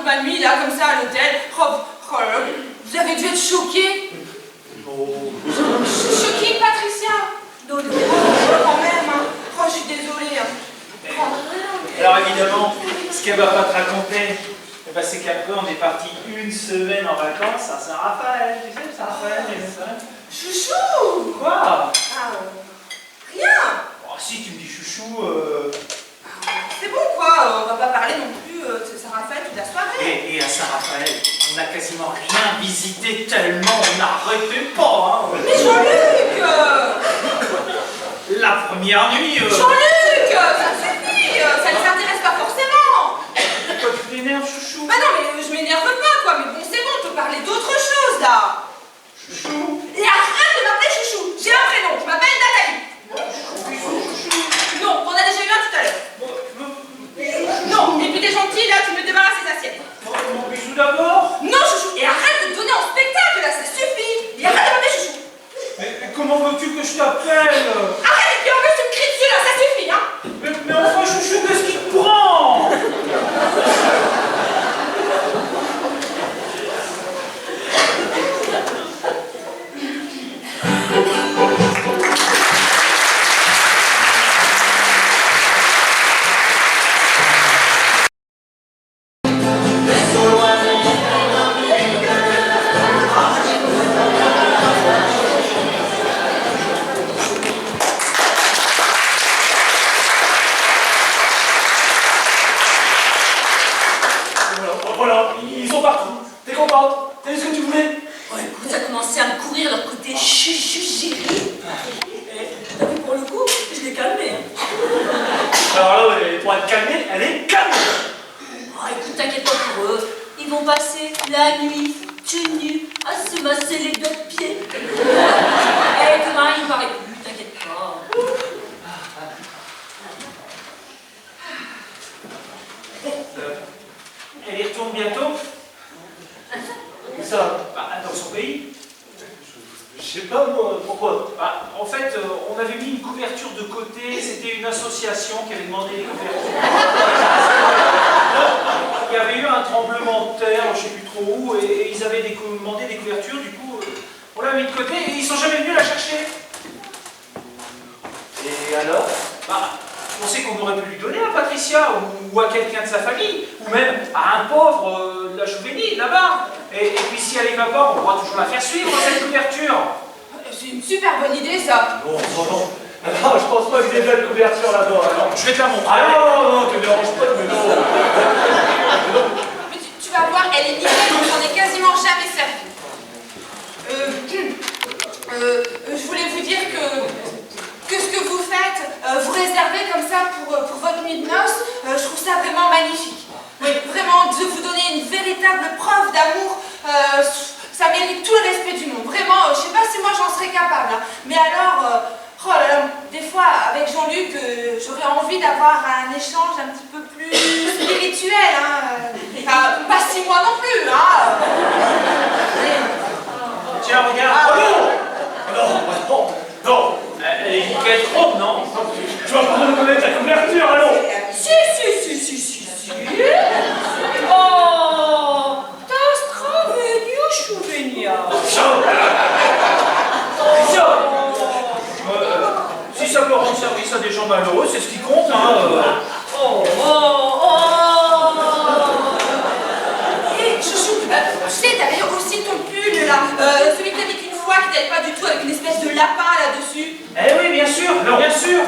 ma nuit, là, comme ça, à l'hôtel. Oh là là, vous avez dû être choqués. Oh. Choquée, Patricia. Non, non. Quand même, hein. Oh, je suis désolée. Hein. Alors évidemment, ce qu'elle va pas te raconter, eh ben, c'est qu'après on est parti une semaine en vacances à Saint-Raphaël. Tu sais, Saint-Raphaël, Chouchou. quoi? Ah, rien. Oh, si tu me dis chouchou. C'est bon, quoi. On va pas parler non plus de Saint-Raphaël toute la soirée. Et à Saint-Raphaël, on n'a quasiment rien visité tellement on n'arrêtait pas. Hein. Mais Jean-Luc. La première nuit. Jean-Luc, ça suffit. Ça les intéresse pas forcément. Pourquoi tu t'énerves, chouchou? Bah non, mais je m'énerve pas, quoi. Mais bon, c'est bon, on peut parler d'autre chose, là. Chouchou. Et arrête de m'appeler Chouchou. J'ai un prénom, je m'appelle Nathalie. Non, t'en as déjà eu un tout à l'heure. Non, et puis t'es gentil, là, tu me débarrasses des assiettes. Mon bisou d'abord. Non, Chouchou, et arrête de te donner en spectacle, là, ça suffit. Et arrête de m'appeler Chouchou. Mais comment veux-tu que je t'appelle? Arrête, et puis en plus, tu me cries dessus, là, ça suffit, hein. Mais enfin, chouchou, qu'est-ce qui te prend? Voilà, ils sont partis. T'es contente? T'as vu ce que tu voulais? Oh, écoute, ça a commencé à me courir leur côté chuchu-géri. T'as vu, pour le coup, je l'ai calmé. Hein. Alors là, pour être calmée, elle est calme. Oh, écoute, t'inquiète pas pour eux. Ils vont passer la nuit, tenus, à se masser les doigts de pied. Et demain, il paraît plus, t'inquiète pas. Elle y retourne bientôt? Où ça? Bah, dans son pays. Je sais pas, moi, pourquoi? Bah, en fait, on avait mis une couverture de côté, c'était une association qui avait demandé des couvertures. Il y avait eu un tremblement de terre, je sais plus trop où, et ils avaient demandé des couvertures, du coup, on l'a mis de côté et ils sont jamais venus la chercher. Et alors? Bah, on sait qu'on aurait pu lui donner à Patricia, ou à quelqu'un de sa famille, ou même à un pauvre de la Chouvénie, là-bas. Et puis si elle y va pas, on pourra toujours la faire suivre, cette couverture. C'est une super bonne idée, ça. Non, non. Non, je pense pas que j'ai déjà de couverture là-bas. Alors, je vais te la montrer. Ah non, non, te dérange pas, mais non. Mais tu vas voir, elle est nickel, donc j'en ai quasiment jamais servi. Je voulais vous dire que ce que vous faites, vous réservez comme ça pour votre nuit de noces, je trouve ça vraiment magnifique. Oui, vraiment, de vous donner une véritable preuve d'amour, ça mérite tout le respect du monde. Vraiment, je sais pas si moi j'en serais capable, hein. Mais alors, oh là là, des fois, avec Jean-Luc, j'aurais envie d'avoir un échange un petit peu plus spirituel, hein. Enfin, pas 6 mois non plus, hein. Tiens, regarde. Ah non! Non, non, non. Elle est nickel trop, non? Tu vas pas me reconnaître la couverture, allons! Si. Oh, t'as stravenio, Chouvenia. Si ça peut rendre service à des gens malheureux, c'est ce qui compte, hein. Et Chouchou, tu sais, t'avais aussi ton pull là, celui que t'avais qu'une fois, qui t'avait pas du tout avec une espèce de lapin là-dessus. Eh oui, bien sûr, bien sûr.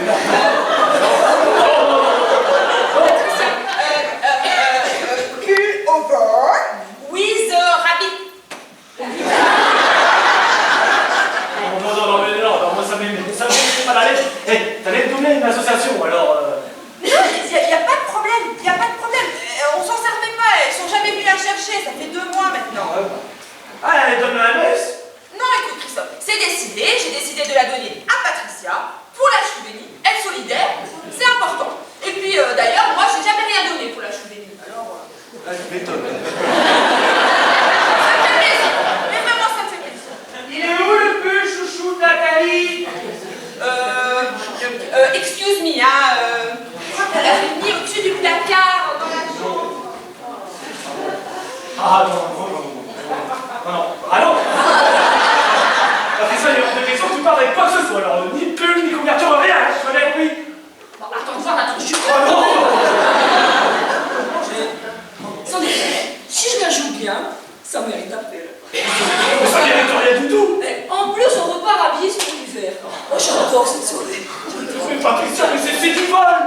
Ah non, non, non, non, non, non, ah non. Patricia, il est hors de question que tu parles avec quoi que ce soit, alors ni pull, ni couverture, rien, hein, tu m'as bien compris. Bon, attends de voir la tronche du cul. Oh non. Sans déconner, si je la joue bien, ça mérite un peu. Mais ça mérite rien du tout. En plus, on repart habillé sur l'hiver. Oh, j'adore cette soirée. Mais Patricia, mais c'est du vol.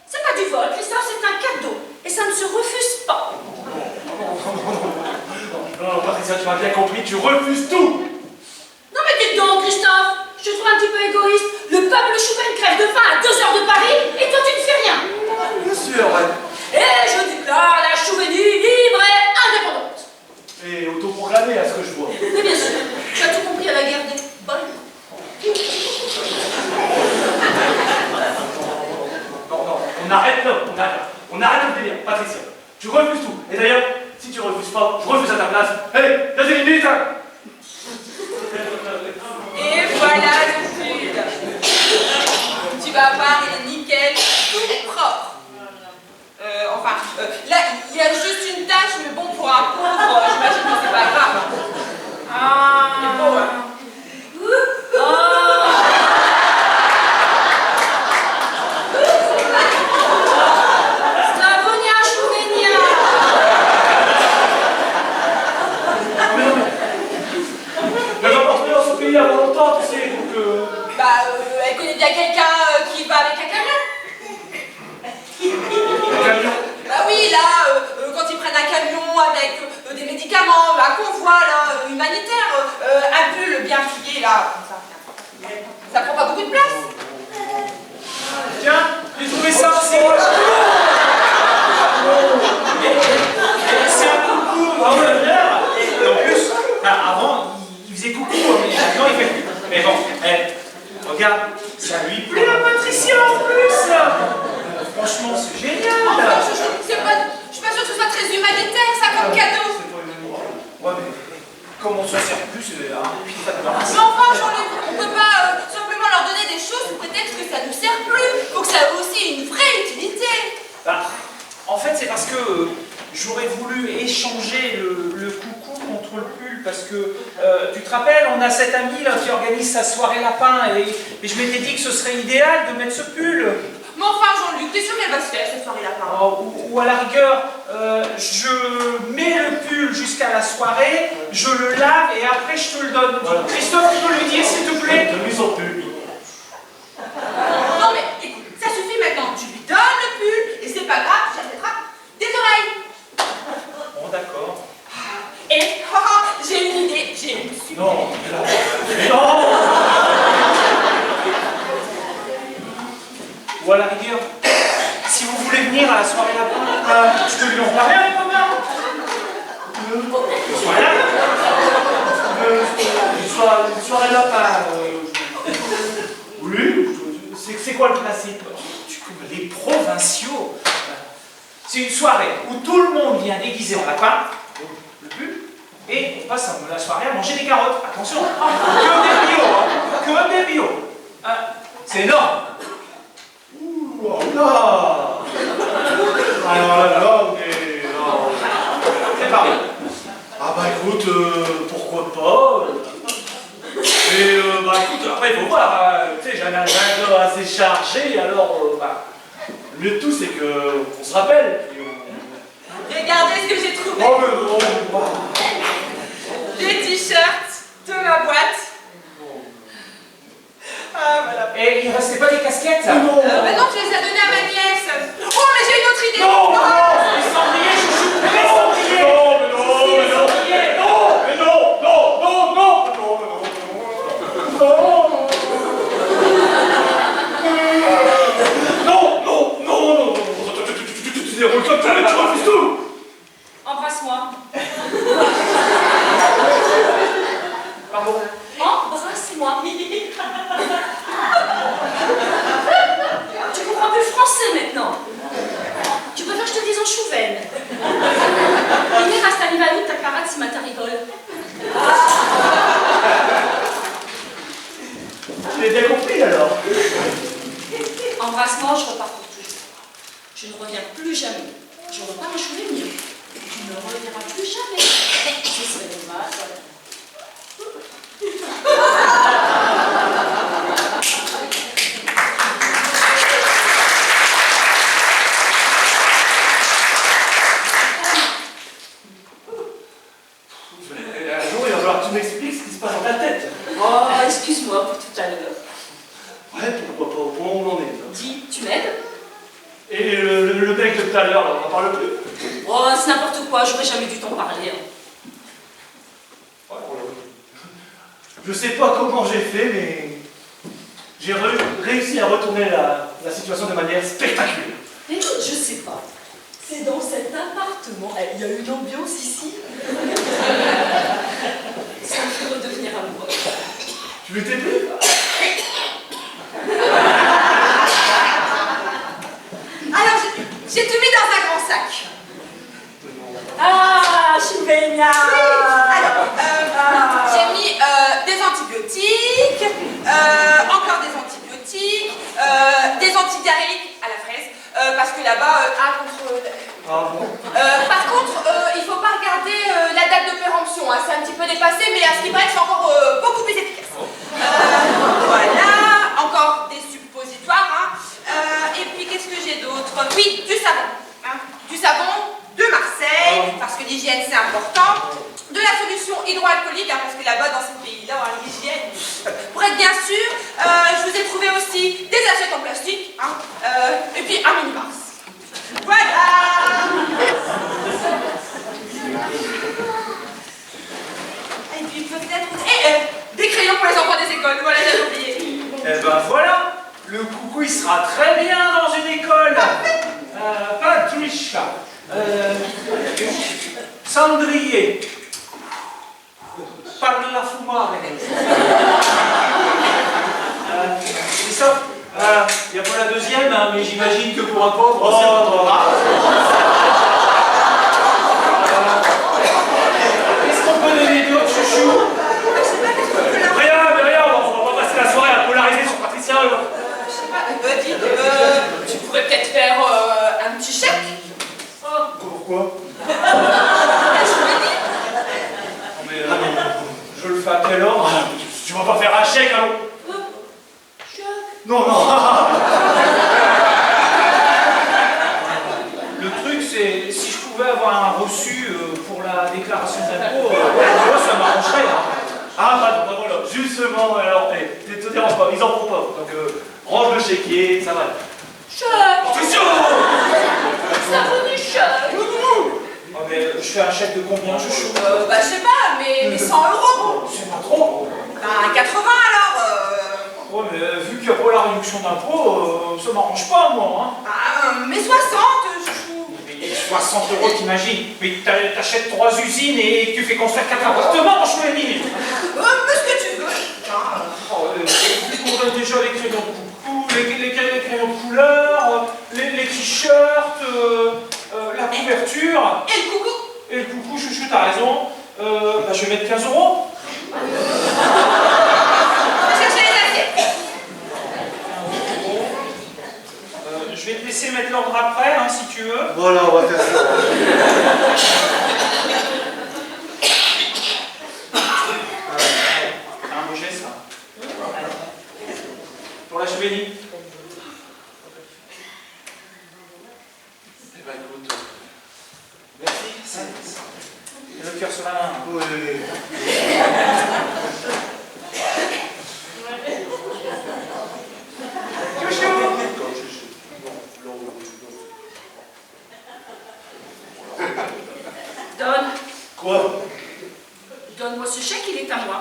C'est pas du vol, Christophe, c'est un cadeau. Et ça ne se refuse pas. Non, Patricia, tu m'as bien compris, tu refuses tout. Non mais dites donc, Christophe, je te trouve un petit peu égoïste. Le peuple chouven crève de faim à 2 heures de Paris et toi tu ne fais rien. Bien sûr, ouais. Et je déclare la Chouvenie libre et indépendante. Et autoproclamé à ce que je vois. Mais bien sûr, tu as tout compris à la guerre des bols. Non, on arrête là, on arrête le délire, Patricia. Tu refuses tout. Et d'ailleurs, si tu refuses pas, je refuse à ta place. Allez, vas-y, une minute, hein. Et voilà le pull. Tu vas voir, il est nickel, tout propre. Là, il y a juste une tache, mais bon, pour un pauvre, j'imagine que c'est pas grave. Il est beau, hein. Slavonia Chouvenia. Mais elle va pas retourner dans son pays avant longtemps, tu sais, donc Elle connaît bien quelqu'un qui va avec un camion. un camion. Bah oui, là, quand ils prennent un camion avec des médicaments, un convoi là, humanitaire, un pull bien plié là, comme ça. Ça prend pas beaucoup de place. Tiens, j'ai trouvé ça aussi. C'est un coucou. Ah ouais, bien. Et en plus, avant, il faisait coucou, mais maintenant il fait plus. Mais bon, regarde, ça lui plaît à Patricia en plus. Franchement, c'est génial. Je suis pas sûre que ce soit très humanitaire ça comme cadeau. Ouais, mais comme on s'en sert plus, puis ça te Mais enfin, Jean-Luc, on peut pas simplement leur donner des choses sous prétexte que ça ne sert plus. Faut que ça ait aussi une vraie utilité. Bah, en fait, c'est parce que j'aurais voulu échanger le coucou contre le pull, parce que, tu te rappelles, on a cet ami là qui organise sa soirée lapin, et je m'étais dit que ce serait idéal de mettre ce pull. Mais enfin, Jean-Luc, t'es sûr qu'elle va se faire cette soirée lapin? Ou à la rigueur, je mets le pull jusqu'à la soirée, je le lave et après je te le donne. Voilà. Christophe, tu peux lui dire s'il te plaît? Donne-lui son pull. Non mais écoute, ça suffit maintenant. Tu lui donnes le pull et c'est pas grave, j'achèterai des oreilles. Bon, d'accord. Et j'ai une idée, j'ai une super. Non, non. Ou à la rigueur, si vous voulez venir à la soirée lapin, je peux lui en parler avec ma mère. Soirée lapin. Une soirée lapin. Oui, c'est quoi le principe? Les provinciaux. C'est une soirée où tout le monde vient déguisé en lapin, le pull, et on passe la soirée à manger des carottes. Attention, que des bio, que des bio. C'est énorme. Oh là. Alors là, mais non. C'est pas vrai. Ah bah écoute, pourquoi pas. Mais bah écoute, après il faut voir, tu sais, j'ai un agenda assez chargé, alors bah, le mieux de tout c'est qu'on se rappelle. Regardez ce que j'ai trouvé. Oh mais non, bah. Les t-shirts de ma boîte. Ah voilà. Et il restait pas des casquettes? Non. Mais non, je les ai données à ma nièce. Oh, mais j'ai une autre idée. Non, non. Les cendriers, chouchou! Les Non, cendriers! non, mais non, Si, mais les non. cendriers! Non, mais non, non, non, non, non, non, non, non, non, tu déroules comme ça, mais tu refuses tout. Embrasse-moi. Pardon? Embrasse-moi. Tu comprends plus le français maintenant. Tu préfères que je te dise en chouven. Venir à Stanivalou, ta camarade, si ma ta rigole. Tu l'as bien compris alors. Embrasse-moi, je repars pour toujours. Je ne reviens plus jamais. Je repars en chouven. Tu ne reviendras plus jamais. Ce serait dommage, voilà. Un jour, il va falloir que tu m'expliques ce qui se passe dans ta tête. Oh, excuse-moi pour tout à l'heure. Ouais, pourquoi pas, au point où on en est. Là. Dis, tu m'aides? Et le mec de tout à l'heure, là, on en parle plus? Oh, c'est n'importe quoi, j'aurais jamais dû t'en parler. Hein. Ouais, je sais pas comment j'ai fait, mais j'ai réussi à retourner la situation de manière spectaculaire. Écoute, je sais pas. C'est dans cet appartement, il y a une ambiance ici. Ça me fait redevenir amoureux. Tu l'étais plus? Alors, j'ai tout mis dans un grand sac. Ah, Chimenia! Alors, j'ai mis des antibiotiques, encore des antibiotiques, des antidiarrhéiques à la fraise, parce que là-bas, Ah bon? par contre, il faut pas regarder la date de péremption, hein, c'est un petit peu dépassé, mais à ce qui paraît, c'est encore beaucoup plus efficace. Voilà, encore des suppositoires, hein. Et puis qu'est-ce que j'ai d'autre? Oui, du savon. Hein. Du savon de Marseille, parce que l'hygiène c'est important. De la solution hydroalcoolique, hein, parce que là-bas, dans ces pays-là, l'hygiène. Pour être bien sûr, je vous ai trouvé aussi des assiettes en plastique, hein, et puis un mini-mars. Voilà. Et puis peut-être des crayons pour les enfants des écoles, voilà, j'avais oublié. Eh ben voilà, le coucou il sera très bien dans une école. Patricia, Cendrier, parle la fumare. C'est ça. Il n'y a pas la deuxième, hein, mais j'imagine que pour un pauvre, qu'est-ce qu'on peut donner d'autre, chouchou? Rien, on va pas passer la soirée à polariser sur Patricia. Je sais pas, tu pourrais peut-être faire un petit chèque. Pourquoi? Je me dis. Mais je le fais à quelle heure? Tu vas pas faire un chèque, allons? Non. Le truc, c'est si je pouvais avoir un reçu pour la déclaration d'impôt, ça m'arrangerait. Ah, bah voilà, justement, alors, te dérange pas, ils en font pas. Donc, range le chéquier, ça va. Chèque! Attention! Ça vaut du chèque! Oh, mais je fais un chèque de combien, chouchou? Bah, je sais pas, mais 100 €. C'est pas trop. Bah, 80 alors. Ouais, mais vu qu'il n'y a pas la réduction d'impôt, ça m'arrange pas, moi. Hein. Bah, mais 60, chouchou. Mais 60 €, t'imagines? Mais t'achètes 3 usines et tu fais construire 4 appartements, je me dis. Mais ce que tu veux. Vu qu'on donne déjà les crayons de coucou, les crayons de couleur, les t-shirts, la couverture. Et le coucou. Et le coucou, chouchou, t'as raison. Bah, je vais mettre 15 €. Chercher les assiettes. Je vais te laisser mettre l'ordre après, hein, si tu veux. Voilà, on va faire ça. Un beau geste, ça. Pour la chevalier. Eh ben, écoute. Merci. Le cœur sur la main. Oui. Donne. Quoi? Donne-moi ce chèque, il est à moi.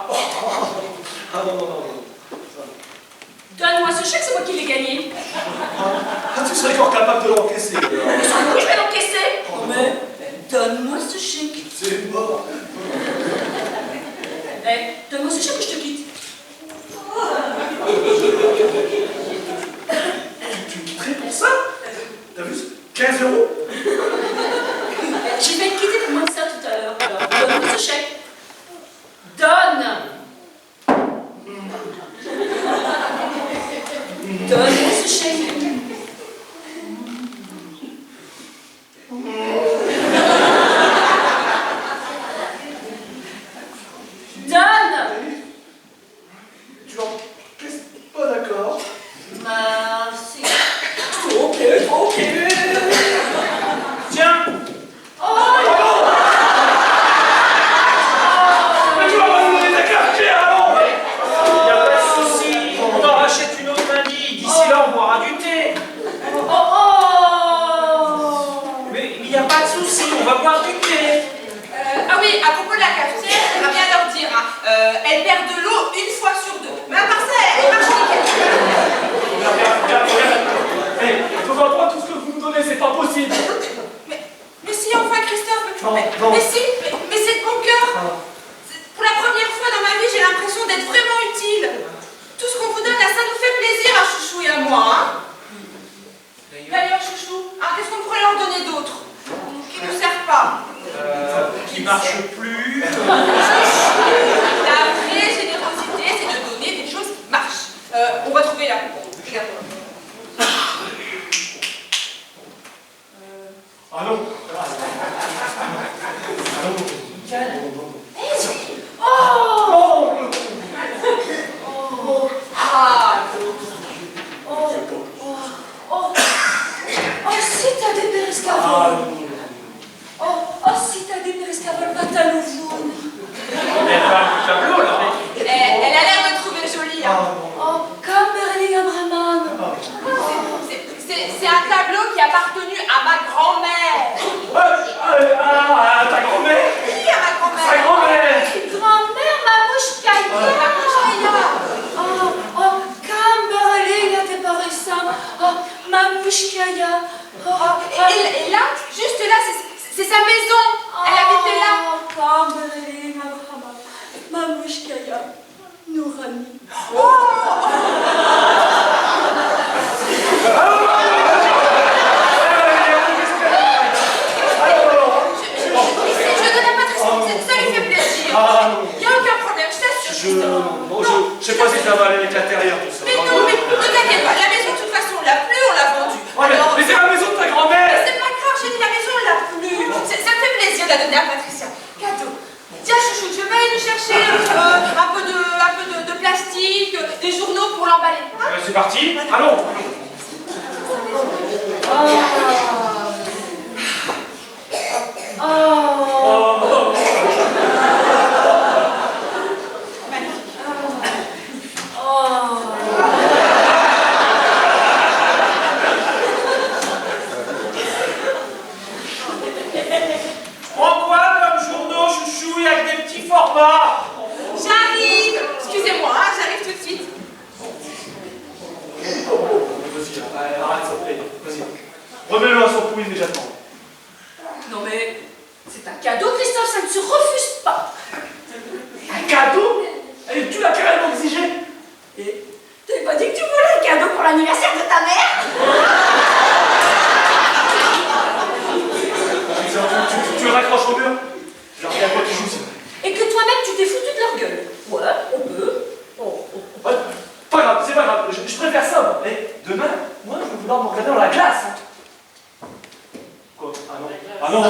Ah non. Donne-moi ce chèque, c'est moi qui l'ai gagné. Ah, tu serais encore capable de l'encaisser. Oui, je vais l'encaisser. Oh, mais donne-moi ce chèque. C'est mort. Donne-moi ce chèque ou je te quitte. Tu me quitterais pour ça? T'as vu? 15 €? Je vais te quitter pour moins que ça tout à l'heure. Alors, donne-moi ce chèque. Donne. Donne-moi ce chèque. souci, on va boire du thé. Ah oui, à propos de la cafetière, j'aimerais bien leur dire, hein, elle perd de l'eau une fois sur deux. Mais à part ça, elle marche nickel. Devant toi, tout ce que vous nous donnez, c'est pas possible. Mais si, enfin, Christophe, Non. mais si, mais c'est de bon cœur. Pour la première fois dans ma vie, j'ai l'impression d'être vraiment utile. Tout ce qu'on vous donne, là, ça nous fait plaisir à Chouchou et à moi, hein. D'ailleurs, Chouchou, hein, qu'est-ce qu'on pourrait leur donner d'autre qui ne nous servent pas? Qui marche plus. La vraie générosité, c'est de donner des choses qui marchent. On va trouver là. Regarde. Ah non. Escavol pantalon jaune. Elle parle du tableau, là. Elle a l'air de trouver jolie, hein. Oh, comme Merlin Abraman. C'est un tableau qui a appartenu à ma grand-mère. Ta grand-mère? Qui à ma grand-mère? Sa grand-mère! Grand-mère, ma mouche caillée. Ma Chaya. Oh, comme Merlin a débarré ça. Oh, ma mouche caillée. Et là, juste là, c'est sa maison. Elle habitait là. Comme Merlin Abraman. Ma mouche caillée. Nourani. Je donne à Patrice, ça lui fait plaisir. Il n'y a aucun problème, je t'assure. Je sais pas si ça va aller avec l'intérieur, tout ça. Mais non, mais ne t'inquiète pas, la maison, de toute façon, on l'a plus, on l'a vendue. Mais c'est la maison de ta grand-mère! C'est pas grave, j'ai dit la maison, on l'a plus. Ça me fait plaisir de la donner à Patricia. Cadeau. Tiens, chouchou, tu veux pas aller nous chercher un peu de plastique, des journaux pour l'emballer, hein? C'est parti, allons! Prends quoi comme journaux, chouchou, il y a que des petits formats. J'arrive. Excusez-moi, hein, j'arrive tout de suite. Vas-y, arrête, s'il te plaît. Vas-y. Remets-le à son pouls immédiatement. Non mais, c'est un cadeau, Christophe, ça ne se refuse pas. Un cadeau? Et tu l'as carrément exigé. Et t'avais pas dit que tu voulais un cadeau pour l'anniversaire de ta mère? Tu le raccroches au mur. Je regarde quoi tu joues, c'est Et que toi-même, tu t'es foutu de leur gueule. Ouais, on peut. Ouais, pas grave, c'est pas grave. Je préfère ça, moi. Et demain, moi, je vais vouloir me regarder dans la glace. Quoi? Ah non.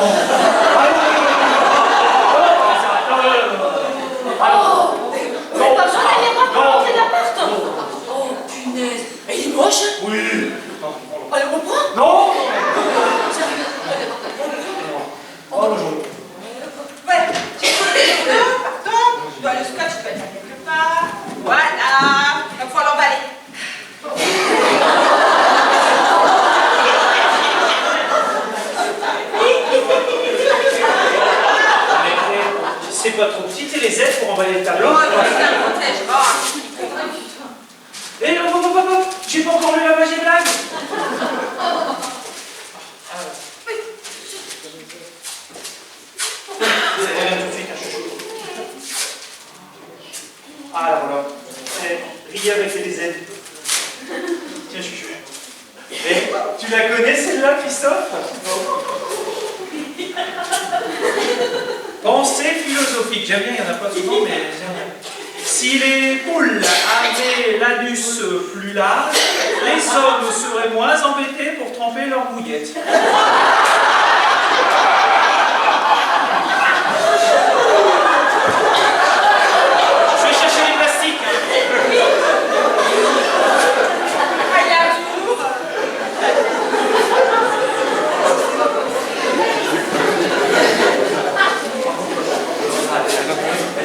Ah non. T'as pas besoin d'aller voir pour rentrer d'appart. Oh, punaise. Et il est moche? Oui. Allez, on le prend? Non. Oh, non, jaune. Voilà, j'ai trouvé les journaux, pardon. Le scotch doit être là quelque part. Voilà, on va pouvoir l'emballer. C'est pas trop petit, et les aides pour emballer le tableau. Oh, non, c'est un protège. Oh. Et hop, j'ai pas encore lu la magie blague. C'est rien tout de suite, un chouchou. Ah, alors là. Ria avec les aides. Tiens, chouchou. Et tu la connais celle-là, Christophe? Pensée philosophique. J'aime bien, il n'y en a pas souvent, mais j'aime bien. Si les poules avaient l'anus plus large, les hommes seraient moins embêtés pour tremper leurs bouillettes. Je vais chercher les plastiques.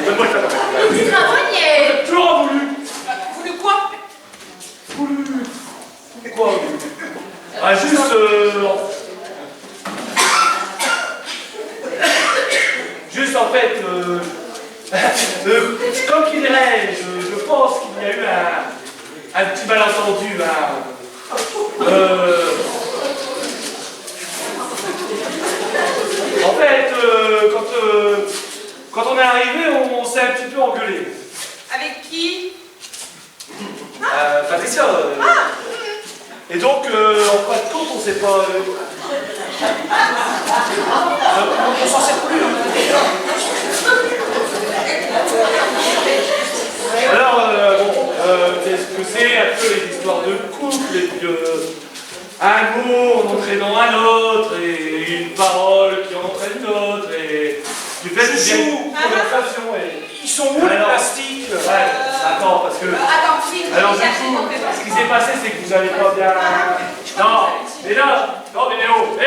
Donne-moi le tableau. c'est un grenier. Tu l'auras voulu. Voulu quoi? Voulu. Et quoi, voulu? Ah, juste. en fait, comme qui dirais-je, je pense qu'il y a eu un petit malentendu. En fait, quand on est arrivé, on s'est un petit peu engueulé. Avec qui? Patricia. Et donc, en fin de compte, on s'est pas. On s'en sert plus. Alors, qu'est-ce que c'est un peu les histoires de couple, et puis un mot en entraînant un autre, et une parole qui en entraîne une autre, et du fait qu'il y a une conversation. Ils sont où les plastiques? Ouais, attends, parce que. Attends, oui, Alors, du coup, ce qui s'est passé, c'est que vous n'avez pas bien. Non, mais là, non, mais Léo, hé!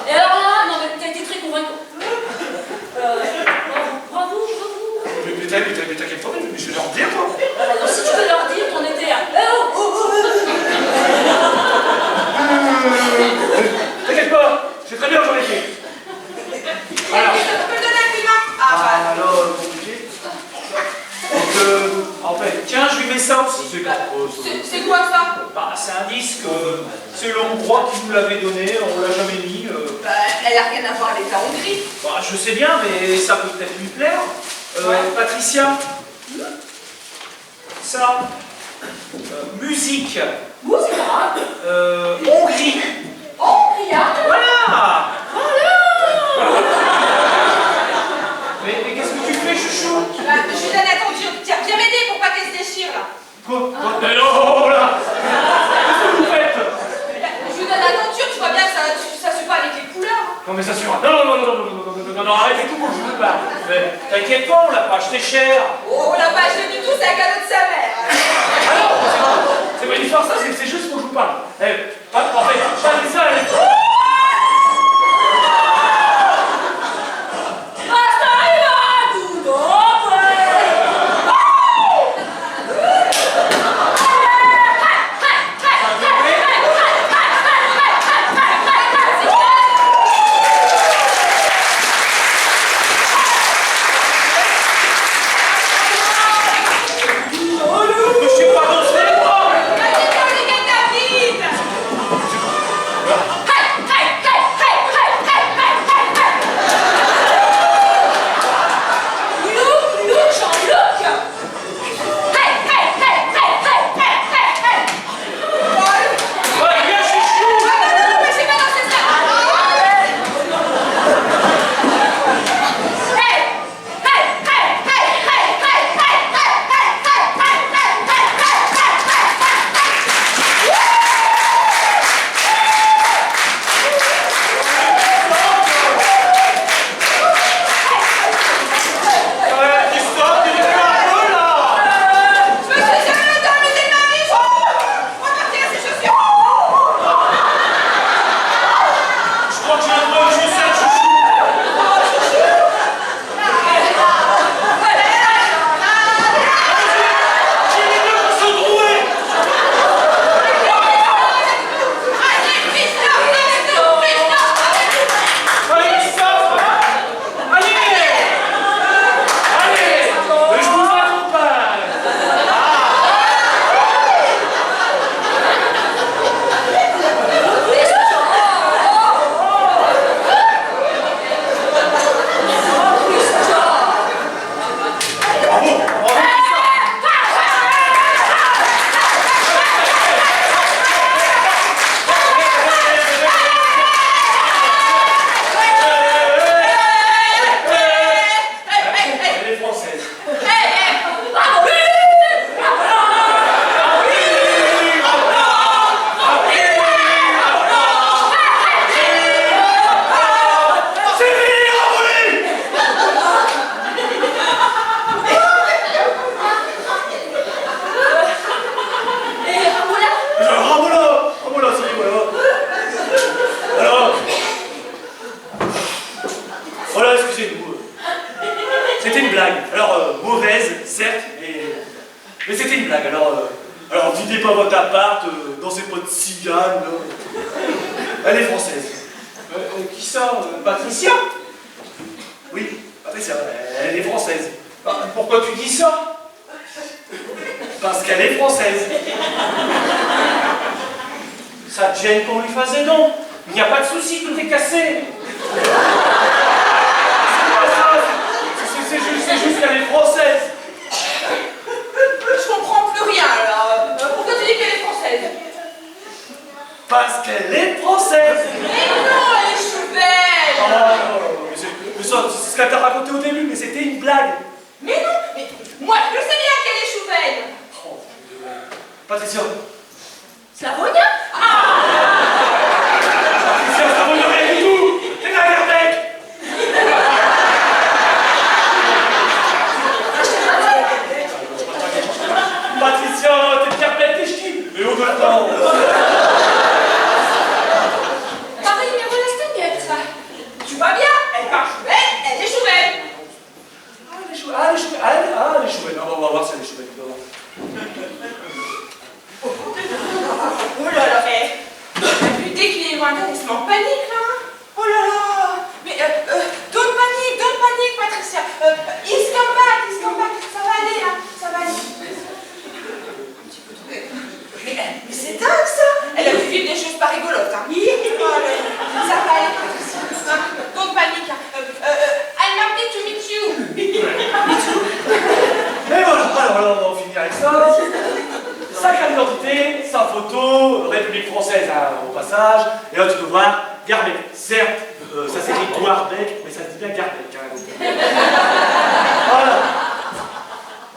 Et alors là, non mais t'as été très convaincant. Bravo. Mais t'inquiète pas, mais je vais leur dire, toi. Alors si tu veux leur dire, t'en étais à... T'inquiète pas, c'est très bien j'en ai fait. Alors. On peut le donner un climat? Ah, Alors, compliqué. Donc, en fait, Tiens, je lui mets ça aussi. c'est quoi ça? Bah, c'est un disque, c'est le Hongrois qui nous l'avait donné, on l'a jamais mis. Elle a rien à voir avec la Hongrie. Bah, je sais bien, mais ça peut peut-être lui plaire. Patricia, ça, musique, Musica. Hongrie. Hongria. Voilà. Mais qu'est-ce que tu fais, chouchou? Je lui donne la tenture. Tiens, viens m'aider pour pas qu'elle se déchire là. quoi? Mais non, là. Qu'est-ce que vous faites? Je lui donne la tenture, tu vois bien que ça suit pas avec les couleurs. Non, mais ça suffira. Non, arrêtez tout, je veux pas. T'inquiète pas, on l'a pas acheté cher. Oh, on l'a pas acheté du tout, c'est un cadeau de sa mère. Ah non, c'est pas une histoire, ça, c'est juste pour que je vous parle. En fait, Patricia, elle est. Basta arrivato, dopo. Je sais pas danser, moi. Allez, David. Alors, videz pas votre appart, dansez pas de cigane, là. Elle est française. Qui ça Patricia? Oui, Patricia, elle est française. Pourquoi tu dis ça? Parce qu'elle est française. Ça te gêne qu'on lui fasse des dons? Il n'y a pas de souci, tout est cassé. C'est juste qu'elle est française. Je comprends plus rien, alors. Pourquoi tu dis qu'elle est française? Parce qu'elle est française. Mais non, elle est chouvelle. Oh, non, mais ça, c'est ce qu'elle t'a raconté au début, mais c'était une blague. Mais non, mais moi je sais bien qu'elle est chouvelle. Oh, Patricia. Slavonia? Patricia, ça vaut rien du tout. C'est la Gardec. Patricia, t'es bien pleine tes ch'tis. Mais au temps. Pareil, mais relastagnette, ça. Tu vois bien, elle parle chouvelle, elle est chouvelle. Elle est chouvelle. On va voir si elle est chouvelle. Oh là là, t'as vu décliner intéressement panique là, hein? Oh là là. Mais don't panique, Patricia. He's come back, ça va aller là, ça va aller. Un petit peu trop. Mais c'est dingue ça. Elle a dû vivre des choses pas rigolotes, hein. Oh là là. Ça va aller, Patricia. Don't panique, hein. I'm happy to meet you. Mais voilà, alors on va finir avec ça. Sa carte d'identité, sa photo, République française hein, au passage, et là tu peux voir Garbec. Certes, ça s'écrit Douarbec, mais ça se dit bien Garbec. Hein. Voilà.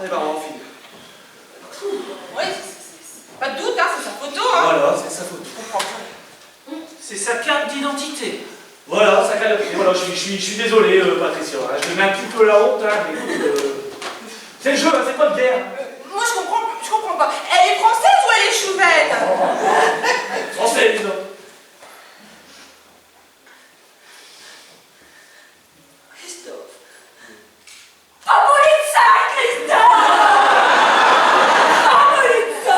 Et ben on va finir. Oui, pas de doute, hein, c'est sa photo, hein. Voilà, c'est sa photo. C'est sa carte d'identité. Voilà, sa carte d'identité. Voilà, je suis désolé, Patricia. Hein, je te mets un petit peu la honte, hein, mais écoute, c'est le jeu, hein, c'est pas de guerre. Moi je comprends pas. Elle est française ou elle est chouvelle? Française. Christophe. Ah, polizia, Christophe! Ah, polizia,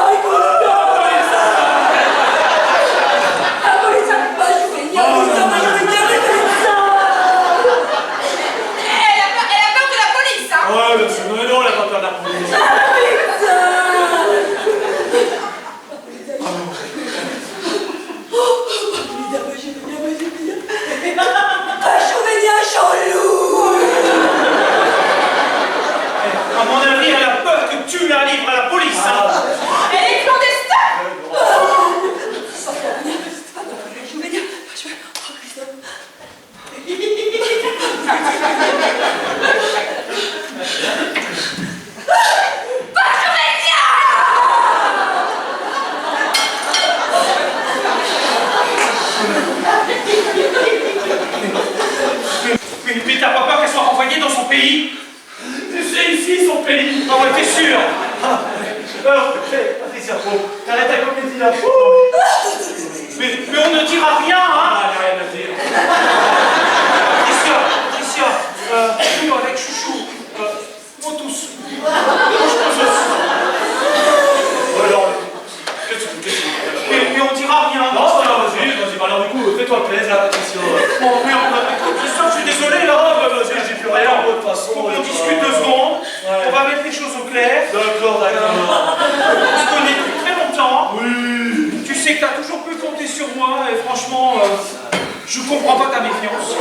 Elle a peur de la police, hein. Ouais, bien sûr, mais non, elle a pas peur de la police. À mon avis, elle a peur que tu la livres à la police. Hein. Elle est clandestine. Mais t'as pas peur qu'elle soit renvoyée dans son pays? C'est ici son pays. Ah ouais, t'es sûr? Alors, Patricia, t'arrêtes ta comédie là. Mais on ne dira rien, hein? Ah, j'ai rien à dire. Patricia, nous avec Chouchou, on tous. Alors, qu'est-ce que tu fais? Mais on dira rien. Non, vas-y, alors du coup, fais-toi plaisir, Patricia. Bon, mais Christophe, je suis désolé, là. Vas-y, j'ai plus rien, de toute façon. Faut qu'on discute 2 secondes. Ouais. On va mettre les choses au clair. D'accord. On se connaît depuis très longtemps. Oui. Tu sais que t'as toujours pu compter sur moi et franchement, je comprends pas ta méfiance.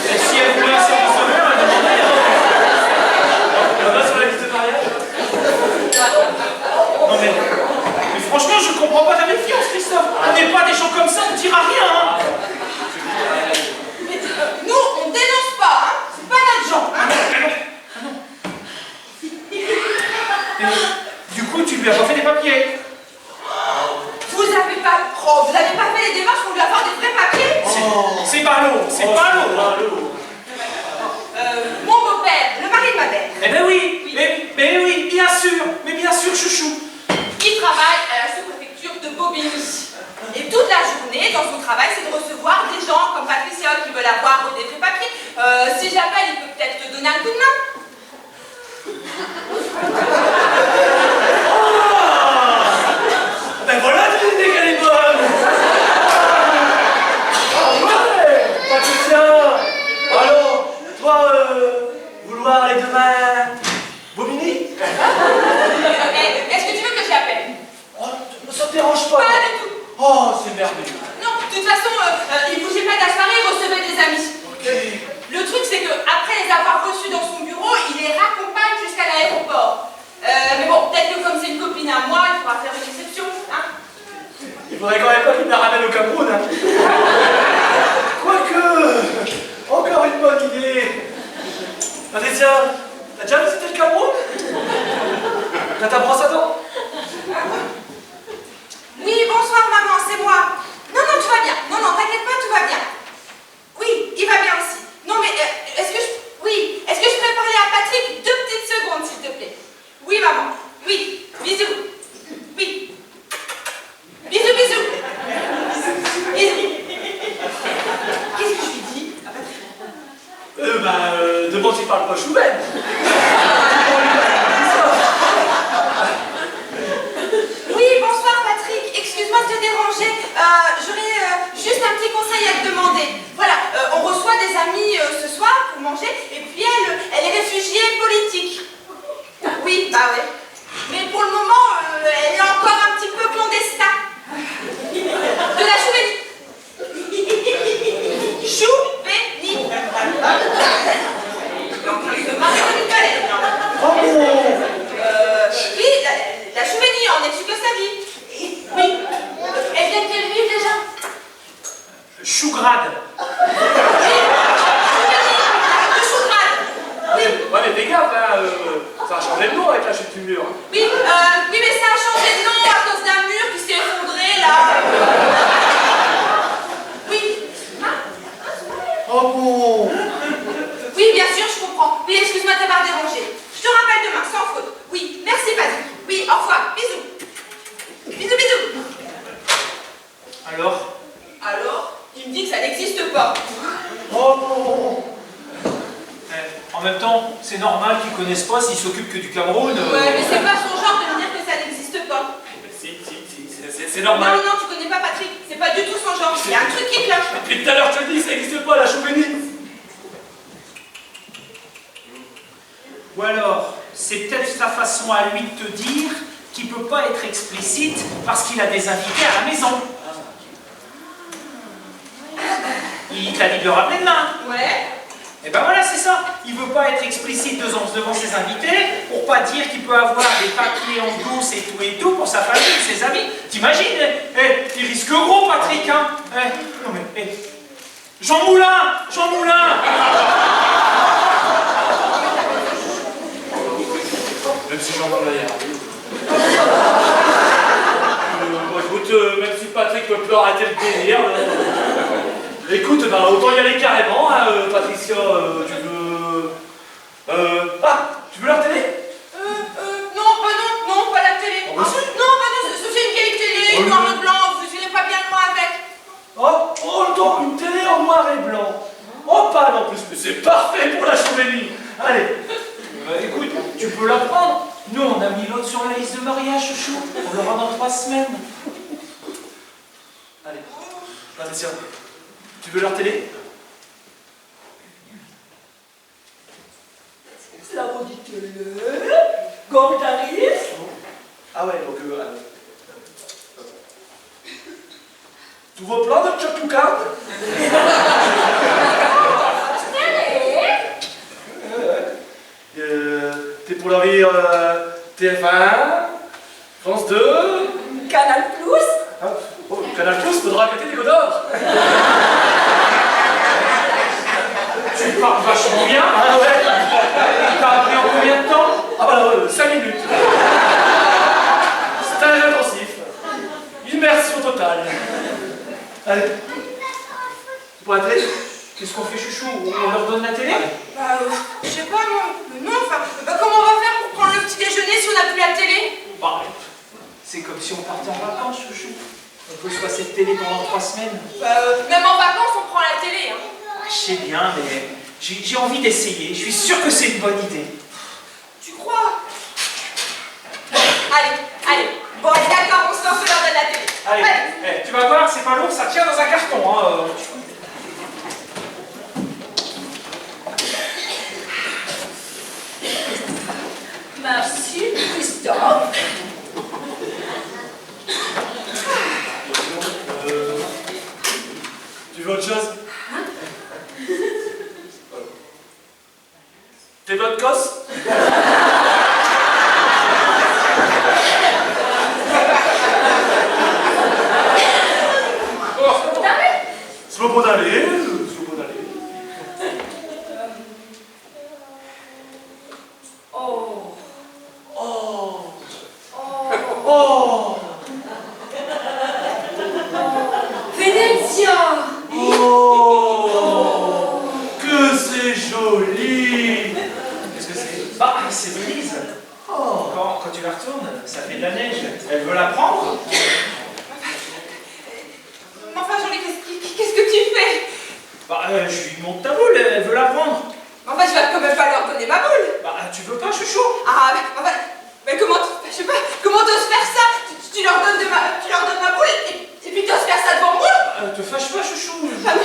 Et si elle voulait un service d'honneur, elle demandait. On va sur la liste de mariage. Non mais franchement, je comprends pas ta méfiance, Christophe. On n'est pas des gens comme ça, on dira rien. Hein. Mais, nous, on dénonce pas, hein. C'est pas notre genre, hein. Du coup, tu lui as pas fait des papiers. Vous avez pas fait les démarches pour lui avoir des vrais papiers? C'est ballot, c'est ballot. Mon beau-père, le mari de ma belle, Eh ben oui, mais oui, bien sûr, chouchou. il travaille à Oh, c'est merveilleux. Non, de toute façon, il bougeait pas de la soirée, il recevait des amis. Le truc, c'est qu'après les avoir reçus dans son bureau, il les raccompagne jusqu'à l'aéroport. Mais bon, peut-être que comme c'est une copine à moi, il faudra faire une exception, hein. Il faudrait quand même pas qu'il me la ramène au Cameroun, hein. Quoique, encore une bonne idée. Patricia, t'as déjà visité le Cameroun? T'as ta brosse à dents? Oui, bonsoir maman, c'est moi. Non, non, tout va bien. Non, non, t'inquiète pas, tout va bien. Oui, il va bien aussi. Non, mais est-ce que je peux parler à Patrick 2 petites secondes, s'il te plaît? Oui, maman. Oui, bisous. Oui. Bisous, bisous. Bisous. Qu'est-ce que je lui dis à Patrick? Demande s'il parle pas Chouben. Oui, bonsoir Patrick. Excuse-moi de te déranger. J'aurais juste un petit conseil à te demander. Voilà, on reçoit des amis ce soir pour manger, et puis elle est réfugiée politique. Oui, bah ouais. Mais pour le moment, elle est encore un petit peu clandestin. De la Chouvenie. Chouvenie. Donc, de Marie-Nicolette. Oh bon. Oui, la Chouvenie, en ex-Yougoslavie. Oui. Elle vient de quelle ville déjà? Chougrade. Oui, Chouvenie, de Chougrade. Oui. Ouais, mais fais gaffe, hein, ça a changé de nom avec la chute du mur. Oui, mais ça a changé de nom à cause d'un mur qui s'est effondré, là. Oui. Oh bon. Oui, bien sûr, je comprends. Oui, excuse-moi de t'avoir dérangé. Je te rappelle demain, sans faute. Oui, merci, Patrick. Oui, au revoir. Bisous. Bisous, bisous. Alors? Alors, il me dit que ça n'existe pas. Oh bon. En même temps, c'est normal qu'ils connaissent pas s'ils s'occupent que du Cameroun. Ouais, mais c'est pas son genre de me dire que ça n'existe pas. Si, c'est normal. Non, non, tu connais pas Patrick. C'est pas du tout son genre. Il y a un truc qui cloche. Depuis tout à l'heure, je te le dis, ça n'existe pas, la Chouvenie. Ou alors, c'est peut-être sa façon à lui de te dire qu'il peut pas être explicite parce qu'il a des invités à la maison. Il t'a dit de le rappeler demain. Ouais. Et ben voilà, c'est ça. Il veut pas être explicite devant ses invités pour pas dire qu'il peut avoir des papiers en douce et tout pour sa famille, ses amis. T'imagines? Il risque gros, Patrick, hein? Non mais, Jean Moulin! Jean Moulin! Même si j'en parle d'ailleurs. Bon, écoute, même si Patrick peut plus arrêter le délire, écoute, autant y aller carrément, hein, Patricia, tu veux... tu veux la télé? Non, pas la télé. Oh, bah, si. Non, c'est une vieille télé, noir et blanc, vous irez pas bien loin avec. Oh, donc une télé en noir et blanc. Oh, pas en plus, mais c'est parfait pour la Chouvenie. Allez, écoute, tu peux la prendre. Nous, on a mis l'autre sur la liste de mariage, chouchou. On l'aura dans 3 semaines. Allez, Patricia, tu veux leur télé? C'est la maudite télé. Quand t'arrives. Ah ouais, donc... Tous vos plans de Tchotouka? T'es pour leur dire TF1, France 2, Canal Plus. Canal Plus, faudra côté des Godords. Tu parles vachement bien. Ah ouais. T'as appris en combien de temps? Ah bah 5 minutes. Stage intensif. Immersion totale. Allez. Tu pourrais la télé? Qu'est-ce qu'on fait, chouchou? On leur donne la télé? Je sais pas, non, enfin, comment on va faire pour prendre le petit déjeuner si on n'a plus la télé? Bah, c'est comme si on partait en vacances, chouchou. On peut se passer de télé pendant 3 semaines. Même en vacances, on prend la télé, hein. Je sais bien, mais j'ai envie d'essayer. Je suis sûr que c'est une bonne idée. Tu crois? Allez. Bon, allez, d'accord, on se lance l'heure de la télé. Allez, tu vas voir, c'est pas lourd, ça tient dans un carton. Hein. Merci, Christophe. Autre chose? T'es votre gosse? Slow bon d'aller. Oh. Oh. Oh. Oh. Venezia. Oh. Que c'est joli. Qu'est-ce que c'est? Bah, c'est Venise. Oh. Quand tu la retournes, ça fait de la neige. Elle veut la prendre? Enfin, Jean-Luc, qu'est-ce que tu fais? Bah, je lui montre ta boule, elle veut la prendre. Enfin, je vais quand même pas leur donner ma boule. Bah, tu veux pas, chouchou? Ah, mais comment, je sais pas, comment t'oses faire ça? Tu leur donnes ma boule et puis t'oses faire ça devant moi? Te fâche pas, chouchou. Ah non,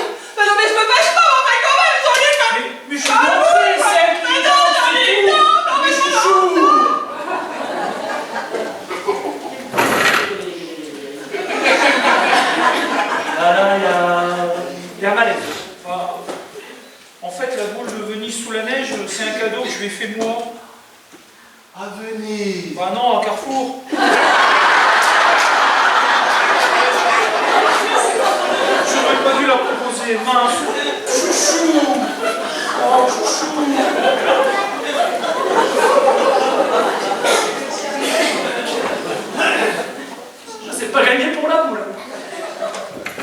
mais je me fâche pas, enfin, quand même, Jean-Luc, hein. Mais je m'en fais, c'est elle qui danse, c'est tout. Mais chouchou. Il y a mal. Enfin, en fait, la boule de Venise sous la neige, c'est un cadeau que je lui ai fait moi. À Venise. Bah non, à Carrefour. J'aurais pas dû la proposer. Mince. Chouchou. Oh, chouchou. C'est pas gagné pour la boule.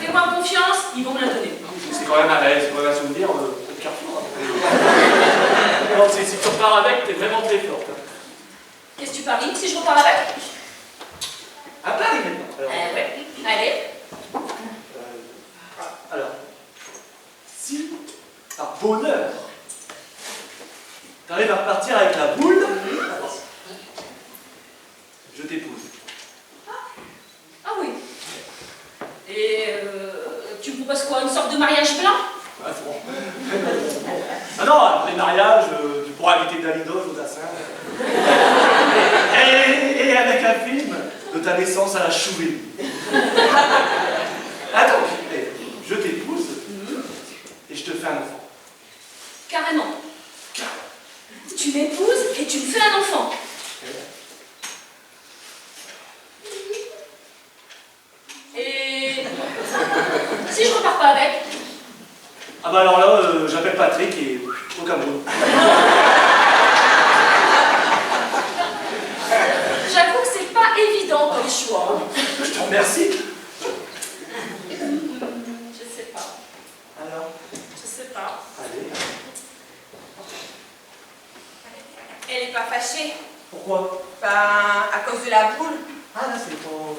Fais-moi confiance, ils vont me la donner. C'est quand même un souvenir au Carrefour. Non, si tu repars avec, t'es vraiment très forte. Qu'est-ce que tu paries si je repars avec? À Paris maintenant. Alors, Ouais. Allez. alors, si, par bonheur, t'arrives à repartir avec la boule, je t'épouse. Ah oui. Et tu me proposes quoi? Une sorte de mariage blanc? Ah, bon. Ah non, alors, les mariages, tu pourras inviter Dalidoche au Dassin. Et avec un film de ta naissance à la Chouille. Attends, je t'épouse et je te fais un enfant. Carrément. Tu m'épouses et tu me fais un enfant. Et si je repars pas avec? Ah bah alors là, j'appelle Patrick et au Cameroun. J'avoue que c'est pas évident comme choix. Je te remercie. Je sais pas. Alors, Je sais pas. allez. Elle est pas fâchée. Pourquoi? Ben, à cause de la boule. Ah là, c'est ton...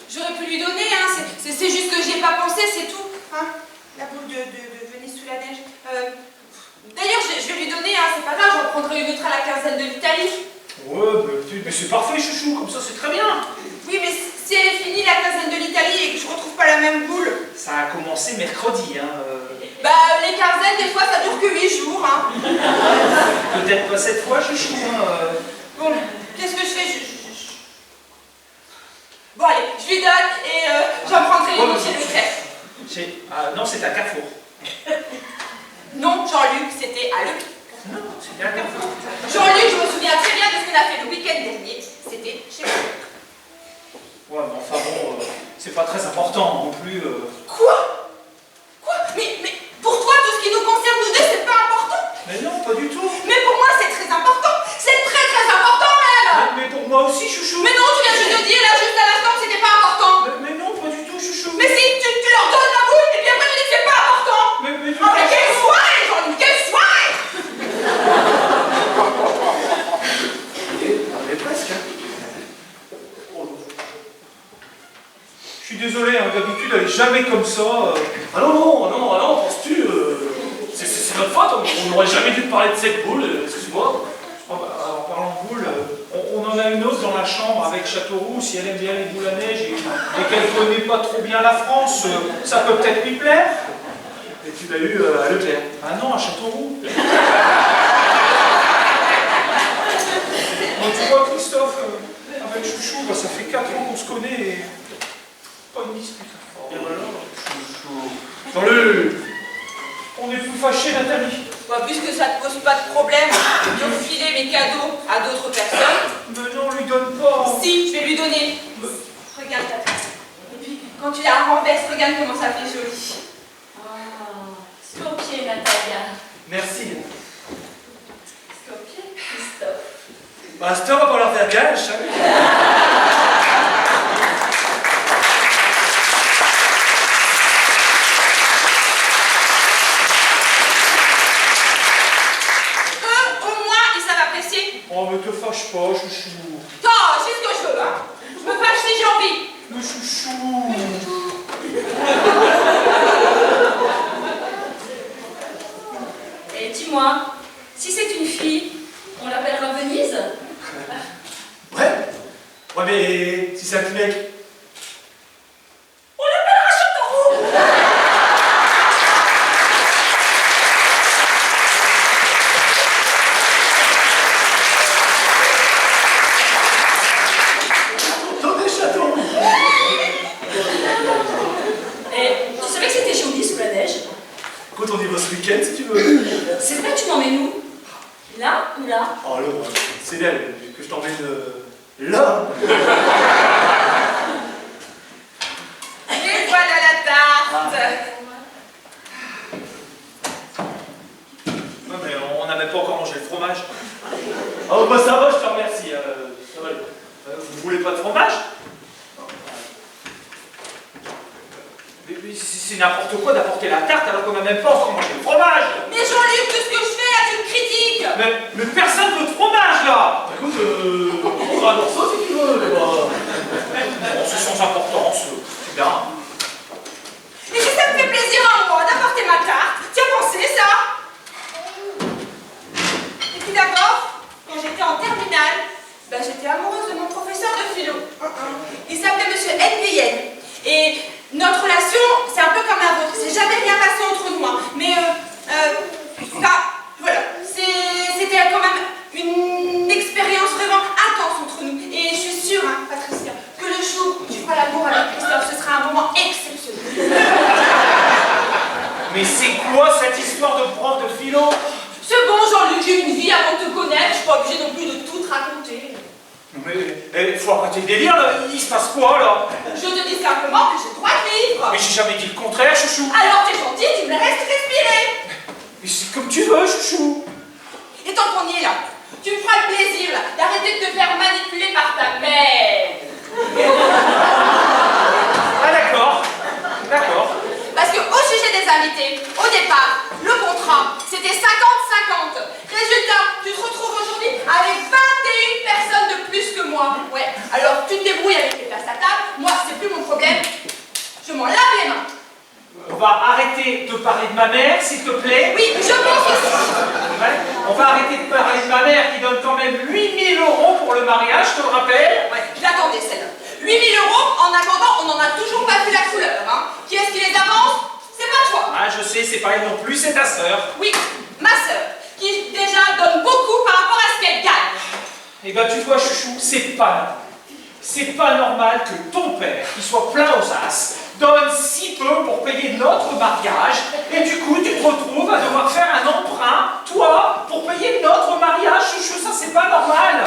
J'aurais pu lui donner, hein. C'est juste que j'y ai pas pensé, c'est tout. Hein. La boule de Venise sous la neige. D'ailleurs, je vais lui donner, hein, c'est pas grave, j'en prendrai une autre à la quinzaine de l'Italie. Ouais, mais c'est parfait, chouchou, comme ça c'est très bien. Oui, mais si elle est finie, la quinzaine de l'Italie, et que je retrouve pas la même boule. Ça a commencé mercredi, hein. Bah, les quinzaines, des fois, ça dure que 8 jours, hein. Peut-être pas cette fois, chouchou, hein. Bon, qu'est-ce que je fais? Bon, allez, je lui donne et j'en prendrai une autre chez Leclerc. Ah non, c'est à Carrefour. Non, Jean-Luc, c'était à Leclerc. Non, c'était à Carrefour. Jean-Luc, je me souviens très bien de ce qu'on a fait le week-end dernier. C'était chez Leclerc. Ouais, mais enfin bon, c'est pas très important non plus. Quoi? Mais pour toi, tout ce qui nous concerne, nous deux, c'est pas important? Mais non, pas du tout. Mais pour moi, c'est très important. C'est très très important, même. Mais pour moi aussi, chouchou. Mais non, tu viens juste de dire, là, juste à l'instant, que c'était pas important. Mais non, pas du tout, chouchou. Mais si, tu leur donnes la boule, et puis après, tu dis que c'est pas important. Mais Oh, mais quelle soirée, Jean-Luc, quelle soirée! Mais presque, hein. Je suis désolé, hein, d'habitude, elle est jamais comme ça. Ah non, penses-tu c'est notre faute, on n'aurait jamais dû te parler de cette boule, excuse-moi. Oh, bah, en parlant de boules, on en a une autre dans la chambre avec Châteauroux. Si elle aime bien les boules à neige et qu'elle connaît pas trop bien la France, ça peut peut-être lui plaire. Et tu l'as eu à Leclerc. Ah non, à Châteauroux. Bon, tu vois, Christophe, avec Chouchou, bah, ça fait 4 ans qu'on se connaît et pas une dispute. Et voilà, chouchou. Attends-le. On est plus fâchés, Nathalie. Bah, puisque ça te pose pas de problème de filer mes cadeaux à d'autres personnes. Mais non, lui donne pas. Si, je vais lui donner. Regarde ta tasse. Et puis, quand tu la renverses, regarde comment ça fait joli. Ah, Scopier, Natalia. Merci. Scopier, Christophe. Bah, cette heure, on va pas leur faire gage, hein. Au moins, ils savent apprécier. Oh, mais te fâche pas, chouchou. Oh, c'est ce que je veux, hein. Je me fâche si j'ai envie. Mais chouchou. Et dis-moi, si c'est une fille, on l'appellera Venise? Ouais. Ouais, mais si c'est un petit mec. On l'appellera Châteauroux. Dans des châteaux. Et tu savais que c'était joli sous la neige? Écoute, on y va ce week-end si tu veux. C'est vrai, tu m'emmènes où? Là ou là? Oh là, c'est elle que je t'emmène là. Et voilà la tarte. Non, mais on n'a même pas encore mangé le fromage. Oh, bah ça va, je te remercie. Ça va. Vous voulez pas de fromage? Mais c'est n'importe quoi d'apporter la tarte alors qu'on n'a même pas encore mangé le fromage. Mais Jean-Luc, tout ce que je fais là, tu me critiques. Mais personne veut de fromage là. Écoute, on fera un morceau si tu veux. Mais bon, c'est sans importance. C'est bien. Mais si ça me fait plaisir à moi d'apporter ma tarte, tu as pensé ça? Et puis d'abord, quand j'étais en terminale, ben, j'étais amoureuse de mon professeur de philo. Il s'appelait Monsieur Nguyen. Et notre relation, c'est un peu comme la vôtre. C'est jamais rien passé entre nous. Hein. Mais, voilà. C'était quand même une expérience vraiment intense entre nous. Et je suis sûre, hein, Patricia, que le jour où tu feras l'amour avec Christophe, ce sera un moment exceptionnel. Mais c'est quoi cette histoire de prof de philo? C'est bon, Jean-Luc, j'ai une vie avant de te connaître. Je suis pas obligée non plus de tout te raconter. Mais faut arrêter le délire là. Il se passe quoi là? Je te dis simplement que j'ai le droit de vivre. Mais j'ai jamais dit le contraire, chouchou. Alors t'es gentil, tu me laisses respirer. Mais c'est comme tu veux, chouchou. Et tant qu'on y est là, tu me feras le plaisir là, d'arrêter de te faire manipuler par ta mère. Ah d'accord. D'accord. Parce que au sujet des invités, au départ, le contrat, c'était 50-50. Résultat, tu te retrouves aujourd'hui avec 21 personnes de plus que moi. Ouais, alors tu te débrouilles avec les places à table. Moi, c'est plus mon problème. Je m'en lave les mains. On va arrêter de parler de ma mère, s'il te plaît. Oui, je pense aussi. Ouais. On va arrêter de parler de ma mère qui donne quand même 8 000 € pour le mariage, je te le rappelle. Ouais, je l'attendais celle-là. 8 000 €, en attendant, on n'en a toujours pas vu la couleur. Hein. Qui est-ce qui les avance? C'est pas toi. Ah, je sais, c'est pas elle non plus, c'est ta sœur. Oui, ma sœur, qui déjà donne beaucoup par rapport à ce qu'elle gagne. Eh ben, tu vois, chouchou, c'est pas normal. C'est pas normal que ton père, qui soit plein aux as, donne si peu pour payer notre mariage, et du coup, tu te retrouves à devoir faire un emprunt, toi, pour payer notre mariage, chouchou, ça c'est pas normal.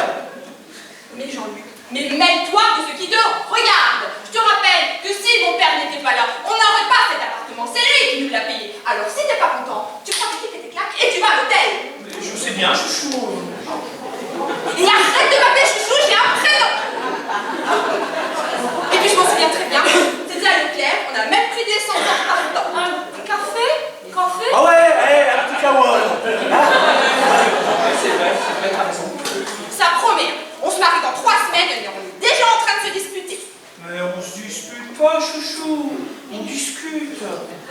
Mais Jean-Luc, mais mêle-toi de ce qui te regarde. Je te rappelle que si mon père n'était pas là, on n'aurait pas cet appartement, c'est lui qui nous l'a payé. Alors si t'es pas content, tu prends tes clics et tes claques et tu vas à l'hôtel. Mais je sais bien, chouchou. Et arrête de m'appeler chouchou, j'ai un prénom. Et puis je m'en souviens très bien, c'était à Leclerc, on a même pris des essence en partant. Un café? Café? Ah ouais, un petit kawa, c'est vrai, t'as raison. Ça promet, on se marie dans 3 semaines et on est déjà en train de se disputer. Mais on se dispute pas, chouchou. On discute.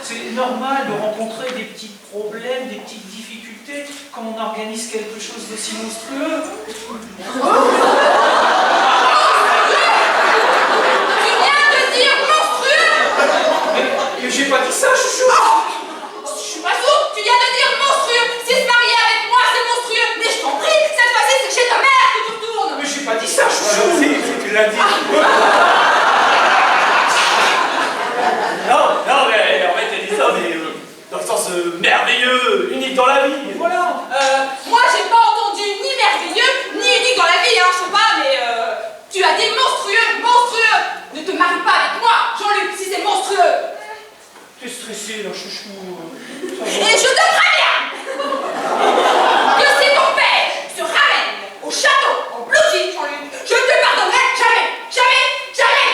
C'est normal de rencontrer des petits problèmes, des petites difficultés quand on organise quelque chose d'aussi monstrueux. Tu viens de dire monstrueux. Mais j'ai pas dit ça, chouchou. Je suis pas sourde, tu viens de dire monstrueux. Si se marier avec moi, c'est monstrueux. Mais je t'en prie, cette fois-ci, c'est chez ta mère que tu retournes. Mais j'ai pas dit ça, chouchou. Si, tu l'as dit. Non, mais en fait, t'as dit ça, mais merveilleux, unique dans la vie, et voilà. Moi, j'ai pas entendu ni merveilleux, ni unique dans la vie, hein, je sais pas, mais tu as dit monstrueux, monstrueux. Ne te marie pas avec moi, Jean-Luc, si c'est monstrueux. T'es stressé, là, chouchou. Et je te préviens que si ton père se ramène au château en bloqué, Jean-Luc, je ne te pardonnerai jamais, jamais, jamais.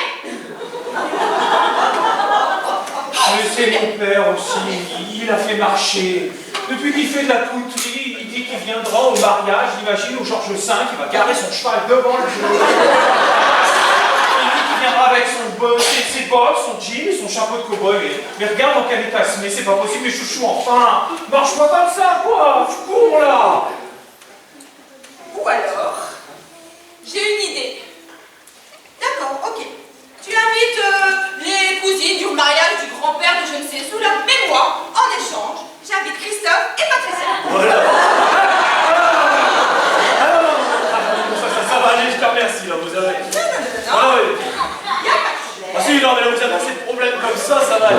Mais c'est mon père aussi, il a fait marcher. Depuis qu'il fait de la poterie, il dit qu'il viendra au mariage, imagine, au Georges V, il va garer son cheval devant le jeu. Il dit qu'il viendra avec ses bottes, son jean et son chapeau de cow-boy. Mais regarde dans quel état se met, c'est pas possible, mais chouchou, enfin, marche pas comme ça, quoi, tu cours là. Ou alors, j'ai une idée. D'accord, ok. Tu invites les cousines du mariage du grand-père de je ne sais où là, mais moi, en échange, j'invite Christophe et Patricia. Voilà. Ça va aller, je te remercie, là, vous avez. Non, Ah oui. il n'y a pas de problème. Ah si, non, mais là, vous avez assez de problèmes comme ça va aller.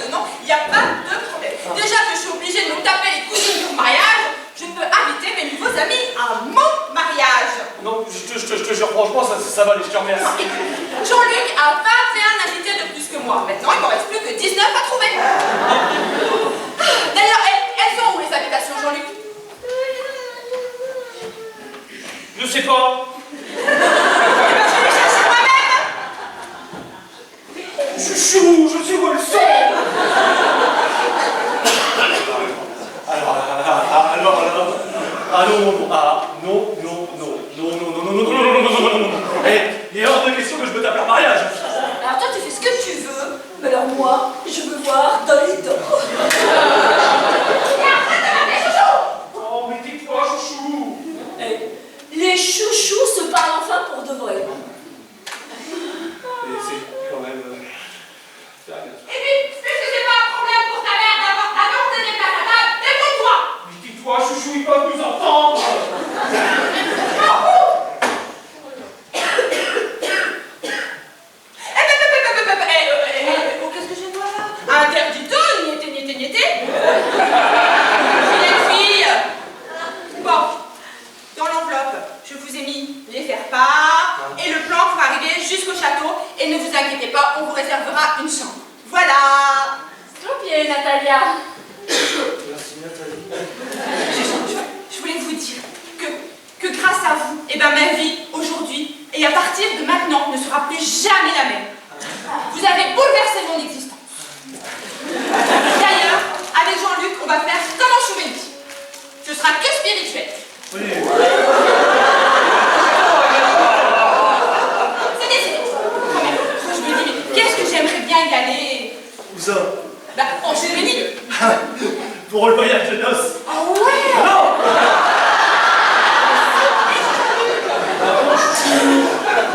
Non, il n'y a pas de problème. Déjà que je suis obligée de me taper les cousines du mariage, je peux inviter mes nouveaux amis à mon mariage. Non, je te jure, franchement, ça va aller, je te remercie. Jean-Luc a 21 invités de plus que moi. Maintenant, il ne m'en reste plus que 19 à trouver. D'ailleurs, elles sont où les invitations, Jean-Luc? Je sais pas. Je vais les chercher moi-même. Chouchou, je sais où elles sont. Non. Il est hors de question que je me tape un mariage. Alors toi, tu fais ce que tu veux, mais alors moi, je veux voir dans les dents. Oh, mais tais-toi, chouchou. Les chouchous se parlent enfin pour de vrai. Et c'est quand même... Et puis, puisque c'est pas un problème pour ta mère d'avoir d'abord des places à table, débrouille-toi. Mais tais-toi, chouchou, ils peuvent nous entendre. Qu'est-ce que j'ai moi là? Interdit de niéter. Vilaine fille. Bon, dans l'enveloppe, je vous ai mis les faire-part et le plan pour arriver jusqu'au château. Et ne vous inquiétez pas, on vous réservera une chambre. Voilà. Stop, Natalia. Merci, Nathalie. Je voulais vous dire que grâce à vous, ma vie aujourd'hui et à partir de maintenant ne sera plus jamais la même. Vous avez bouleversé mon existence. D'ailleurs, avec Jean-Luc, on va faire comme en Chouvénie. Ce sera que spirituel. Oui. C'est décidé. Je me dis, mais qu'est-ce que j'aimerais bien y aller? Où ça? En Chouvénie. Pour le voyage de noces. Ah ouais. Non.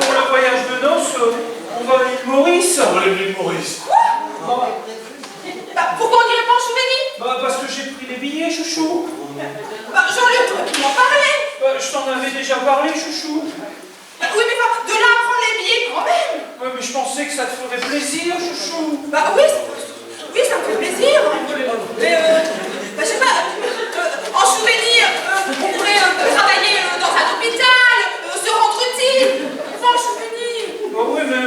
Pour le voyage de noces, on va à l'île Maurice. On va à l'île Maurice. Quoi? Pourquoi on n'irait pas en Chouvénie? Parce que j'ai pris les billets, chouchou. Jean-Luc, tu aurais pu m'en parler. Je t'en avais déjà parlé, chouchou. Oui, mais de là à prendre les billets quand même. Ouais, mais je pensais que ça te ferait plaisir, chouchou. Oui, ça me fait plaisir. Mais, je sais pas, en souvenir, on pourrait travailler dans un hôpital, se rendre utile. Enfin, en souvenir. Oui, mais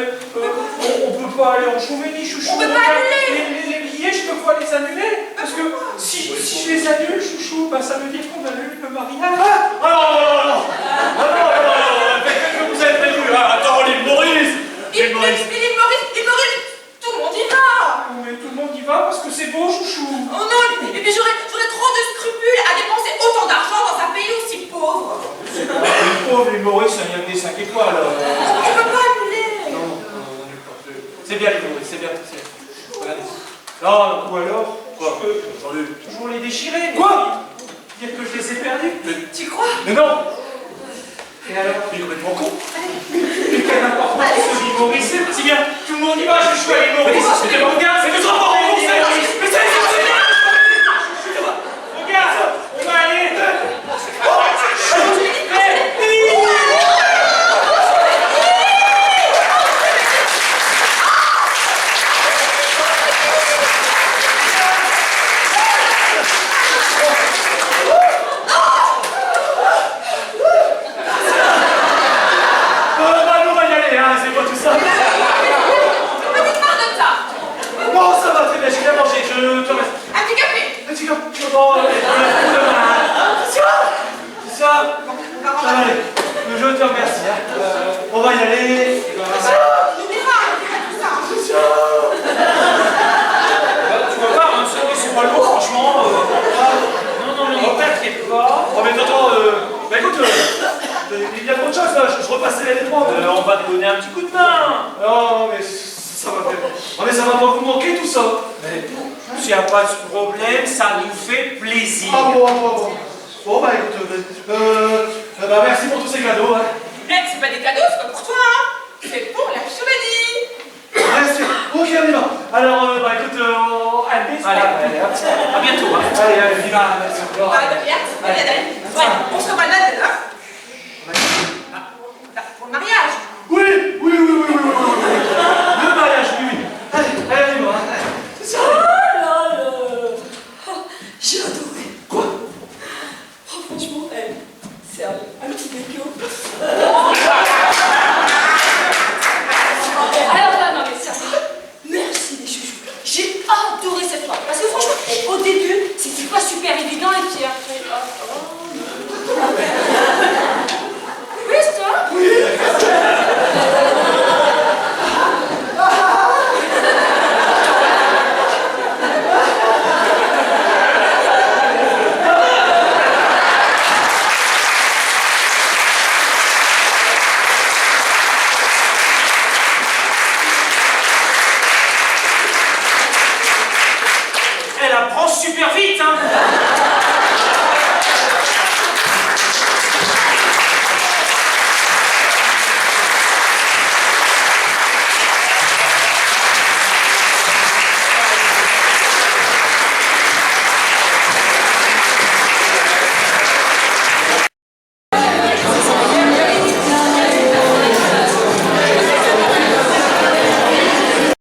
on peut pas aller en Chouvénie, chouchou. On peut pas annuler. Les billets, je peux pas les annuler. Parce que si je les annule, chouchou, ça veut dire qu'on annule le mariage. Non. Faites que vous avez prévu. Attends, l'île Maurice. L'île Maurice, tout le monde y va. Mais tout le monde y va parce que c'est beau, chouchou. Oh non, et puis j'aurais trop de scrupules à dépenser autant d'argent dans un pays aussi pauvre. Les pauvres, l'île Maurice, il y a des 5 étoiles. On peut pas annuler. Non, c'est bien l'île Maurice, c'est bien. Regardez. Non, ou alors, quoi? Je peux toujours les déchirer. Quoi? Dire que je les ai perdus. Tu crois? Mais non. Et alors? Il est complètement con. Mais quelle importance ce l'île Maurice? Si bien, tout le monde y va, je suis à l'île Maurice. C'était mon gars, c'est le rapport au conseil. Mais c'est regarde, on va aller. ça. S'il n'y a pas de problème, ça nous fait plaisir. Ah bon. Bon, bah écoute, bah, merci pour tous ces cadeaux. Hein. Eh, c'est pas des cadeaux, c'est pas pour toi, hein. C'est pour la souvenir. Merci. Ok, on y va. Alors, bah écoute, Allez, à bientôt. Hein. Allez, viva, merci encore. Ah, de rien, c'est pas bien d'aller. Ouais, on se revoit là.